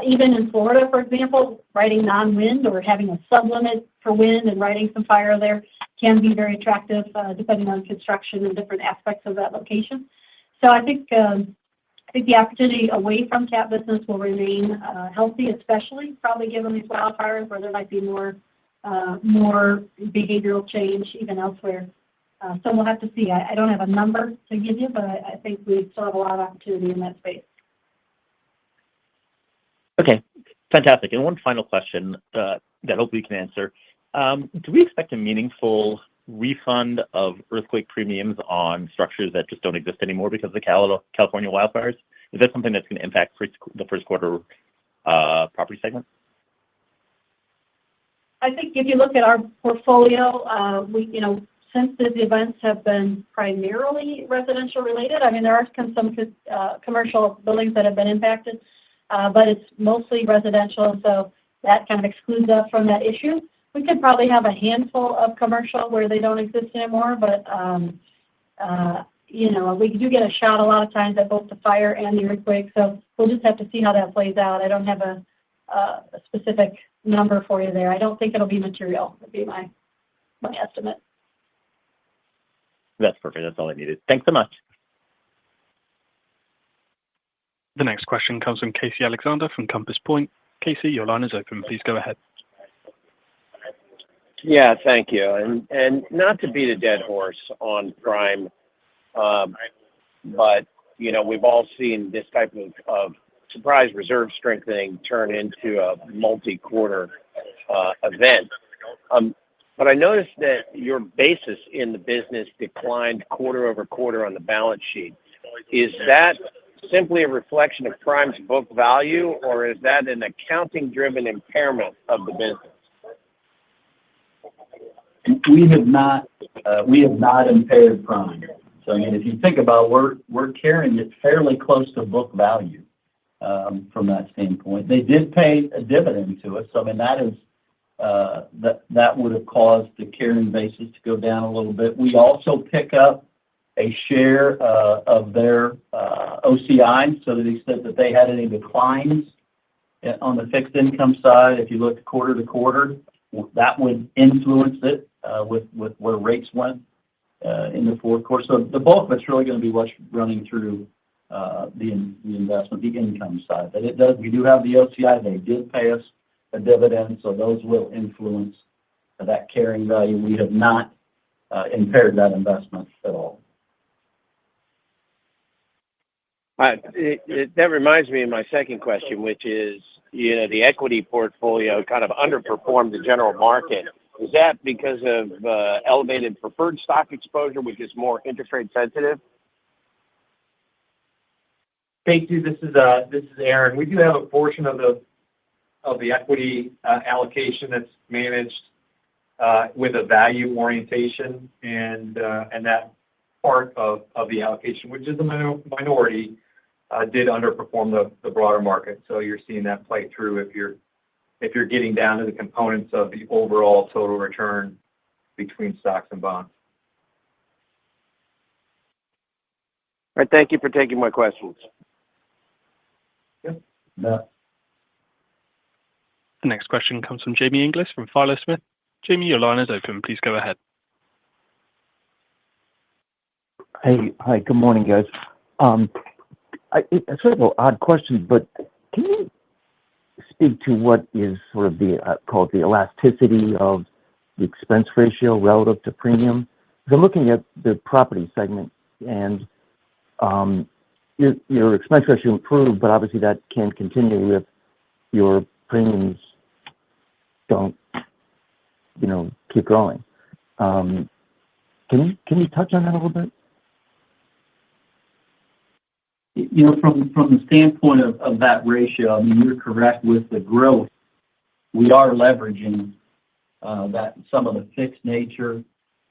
Speaker 5: even in Florida, for example, writing non-wind or having a sublimit for wind and writing some fire there can be very attractive depending on construction and different aspects of that location. So I think the opportunity away from cat business will remain healthy, especially probably given these wildfires where there might be more behavioral change even elsewhere. So we'll have to see. I don't have a number to give you, but I think we still have a lot of opportunity in that space.
Speaker 10: Okay, fantastic. And one final question that hopefully you can answer. Do we expect a meaningful refund of earthquake premiums on structures that just don't exist anymore because of the California wildfires? Is that something that's going to impact the first quarter property segment?
Speaker 5: I think if you look at our portfolio, since the events have been primarily residential related, I mean, there are some commercial buildings that have been impacted, but it's mostly residential, so that kind of excludes us from that issue. We could probably have a handful of commercial where they don't exist anymore, but, we do get a shot a lot of times at both the fire and the earthquake, so we'll just have to see how that plays out. I don't have a specific number for you there. I don't think it'll be material, would be my estimate.
Speaker 10: That's perfect. That's all I needed. Thanks so much.
Speaker 1: The next question comes from Casey Alexander from Compass Point. Casey, your line is open. Please go ahead.
Speaker 11: Yeah, thank you. And not to beat a dead horse on prime, but, we've all seen this type of surprise reserve strengthening turn into a multi-quarter event. But I noticed that your basis in the business declined quarter over quarter on the balance sheet. Is that simply a reflection of Prime's book value, or is that an accounting-driven impairment of the business?
Speaker 4: We have not impaired Prime. So I mean, if you think about, we're carrying it fairly close to book value from that standpoint. They did pay a dividend to us. So I mean, that is that would have caused the carrying basis to go down a little bit. We also pick up a share of their OCI, so that he said that they had any declines on the fixed income side. If you look quarter to quarter, that would influence it with where rates went in the fourth quarter. So the bulk of it's really going to be what's running through the investment, the income side. But it does. We do have the OCI. They did pay us a dividend, so those will influence that carrying value. We have not impaired that investment at all.
Speaker 11: That reminds me of my second question, which is, the equity portfolio kind of underperformed the general market. Is that because of elevated preferred stock exposure, which is more interest rate sensitive?
Speaker 2: Casey, this is Aaron. We do have a portion of the equity allocation that's managed with a value orientation, and that part of the allocation, which is a minority, did underperform the broader market. So you're seeing that play through if you're getting down to the components of the overall total return between stocks and bonds.
Speaker 11: All right, thank you for taking my questions.
Speaker 2: Yep.
Speaker 4: Yeah.
Speaker 1: The next question comes from Jamie Inglis from Philo Smith. Jamie, your line is open. Please go ahead.
Speaker 12: Hey, hi, good morning, guys. It's sort of an odd question, but can you speak to what is sort of called the elasticity of the expense ratio relative to premium? Because I'm looking at the property segment, and your expense ratio improved, but obviously that can't continue if your premiums don't, keep growing. Can you touch on that a little bit?
Speaker 4: From the standpoint of that ratio, I mean, you're correct with the growth. We are leveraging that some of the fixed nature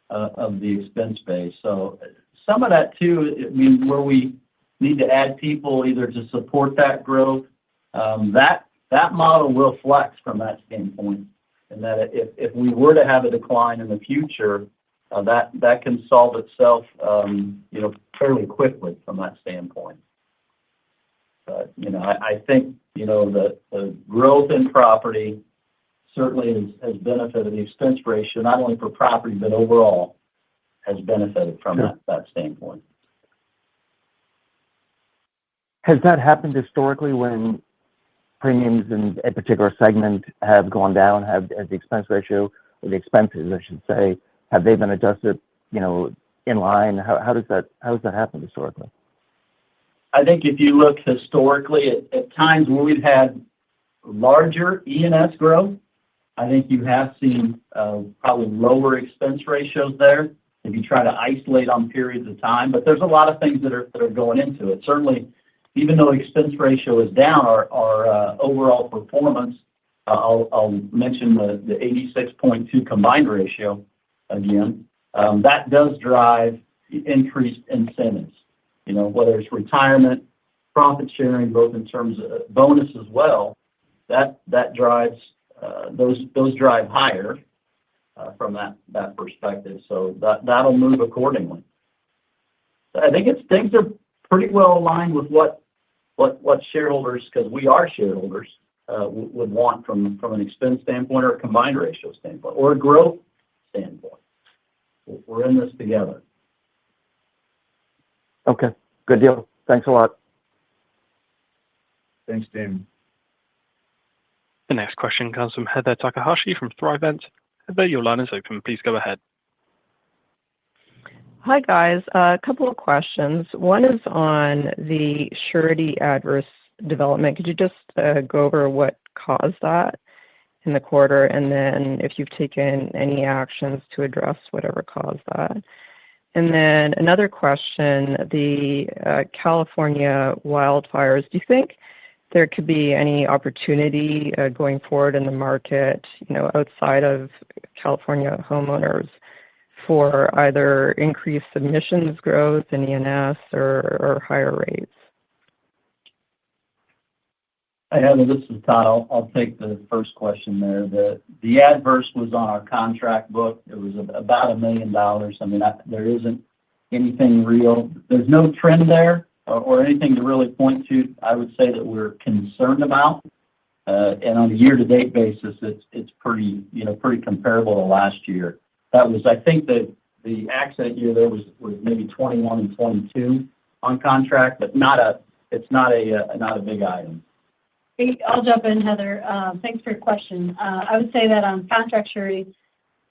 Speaker 4: of the expense base. So some of that too, I mean, where we need to add people either to support that growth, that model will flex from that standpoint. And that if we were to have a decline in the future, that can solve itself, fairly quickly from that standpoint. But, I think, the growth in property certainly has benefited the expense ratio, not only for property, but overall has benefited from that standpoint.
Speaker 12: Has that happened historically when premiums in a particular segment have gone down? Has the expense ratio, or the expenses, I should say, have they been adjusted, in line? How does that happen historically?
Speaker 4: I think if you look historically at times where we've had larger E&S growth, I think you have seen probably lower expense ratios there if you try to isolate on periods of time. But there's a lot of things that are going into it. Certainly, even though expense ratio is down, our overall performance, I'll mention the 86.2 combined ratio again. That does drive increased incentives, whether it's retirement, profit sharing, both in terms of bonus as well. That drives those drive higher from that perspective. So that'll move accordingly. So I think things are pretty well aligned with what shareholders, because we are shareholders, would want from an expense standpoint or a combined ratio standpoint or a growth standpoint. We're in this together.
Speaker 12: Okay, good deal. Thanks a lot.
Speaker 3: Thanks, Damon.
Speaker 1: The next question comes from Heather Takahashi from Thrivent. Heather, your line is open. Please go ahead.
Speaker 13: Hi, guys. A couple of questions. One is on the surety adverse development. Could you just go over what caused that in the quarter, and then if you've taken any actions to address whatever caused that? And then another question, the California wildfires, do you think there could be any opportunity going forward in the market, outside of California homeowners for either increased submissions growth in E&S or higher rates?
Speaker 4: Hey, Heather, this is Todd. I'll take the first question there. The adverse was on our contract book. It was about $1 million. I mean, there isn't anything real. There's no trend there or anything to really point to. I would say that we're concerned about. And on a year-to-date basis, it's pretty comparable to last year. That was, I think, the accident year there was maybe 21 and 22 on contract, but it's not a big item.
Speaker 5: I'll jump in, Heather. Thanks for your question. I would say that on contract surety,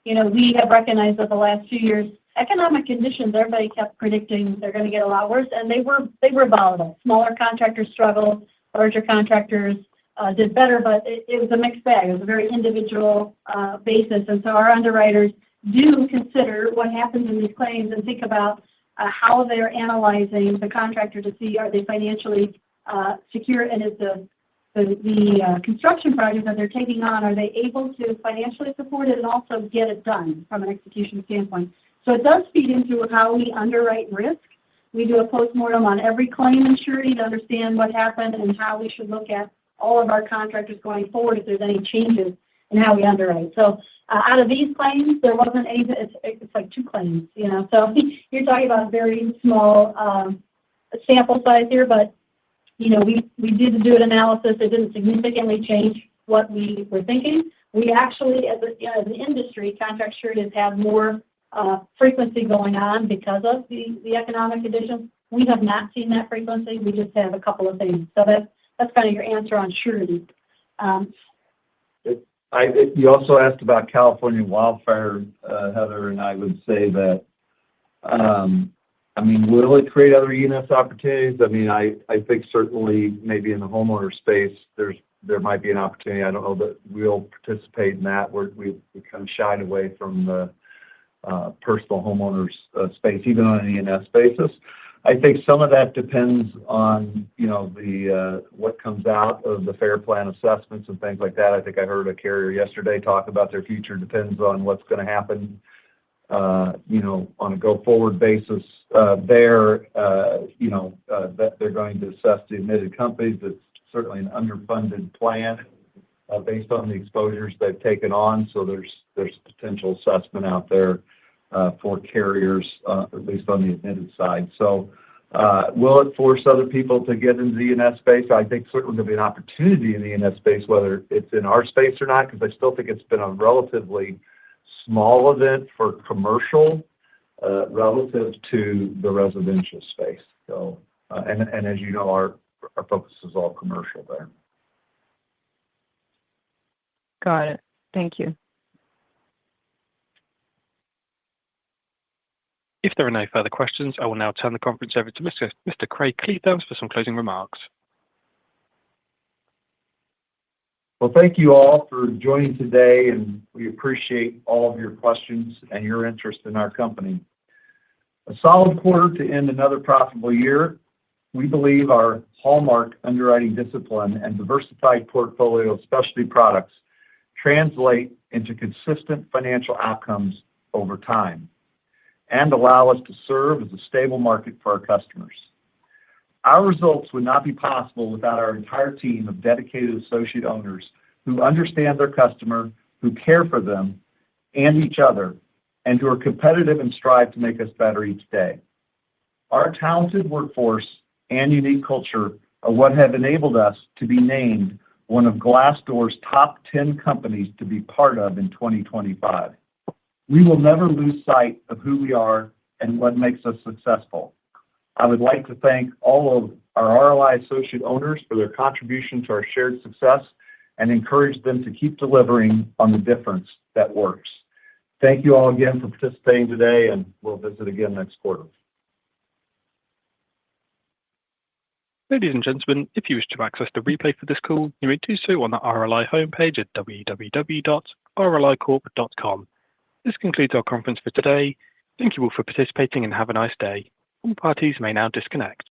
Speaker 5: we have recognized that the last few years, economic conditions, everybody kept predicting they're going to get a lot worse, and they were volatile. Smaller contractors struggled, larger contractors did better, but it was a mixed bag. It was a very individual basis, and so our underwriters do consider what happens in these claims and think about how they're analyzing the contractor to see, are they financially secure, and is the construction project that they're taking on, are they able to financially support it and also get it done from an execution standpoint? So it does feed into how we underwrite risk. We do a postmortem on every claim in surety to understand what happened and how we should look at all of our contractors going forward if there's any changes in how we underwrite. So out of these claims, there wasn't any, it's like 2 claims, So you're talking about a very small sample size here, but we did do an analysis. It didn't significantly change what we were thinking. We actually, as an industry, contract sureties have more frequency going on because of the economic conditions. We have not seen that frequency. We just have a couple of things. So that's kind of your answer on surety.
Speaker 3: You also asked about California wildfire, Heather, and I would say that, will it create other E&S opportunities? I think certainly maybe in the homeowner space, there might be an opportunity. I don't know that we'll participate in that. We kind of shied away from the personal homeowners space, even on an E&S basis. I think some of that depends on, the what comes out of the fair plan assessments and things like that. I think I heard a carrier yesterday talk about their future depends on what's going to happen, on a go-forward basis. That they're going to assess the admitted companies. It's certainly an underfunded plan based on the exposures they've taken on. So there's potential assessment out there for carriers, at least on the admitted side. So will it force other people to get into the E&S space? I think certainly there'll be an opportunity in the E&S space, whether it's in our space or not, because I still think it's been a relatively small event for commercial relative to the residential space. So, and as you know, our focus is all commercial there.
Speaker 13: Got it. Thank you.
Speaker 1: If there are no further questions, I will now turn the conference over to Mr. Craig Kliethermes for some closing remarks.
Speaker 3: Well, thank you all for joining today, and we appreciate all of your questions and your interest in our company. A solid quarter to end another profitable year. We believe our hallmark underwriting discipline and diversified portfolio of specialty products translate into consistent financial outcomes over time and allow us to serve as a stable market for our customers. Our results would not be possible without our entire team of dedicated associate owners who understand their customer, who care for them and each other, and who are competitive and strive to make us better each day. Our talented workforce and unique culture are what have enabled us to be named one of Glassdoor's top 10 companies to be part of in 2025. We will never lose sight of who we are and what makes us successful. I would like to thank all of our RLI associate owners for their contribution to our shared success and encourage them to keep delivering on the difference that works. Thank you all again for participating today, and we'll visit again next quarter.
Speaker 1: Ladies and gentlemen, if you wish to access the replay for this call, you may do so on the RLI homepage at www.rlicorp.com. This concludes our conference for today. Thank you all for participating and have a nice day. All parties may now disconnect.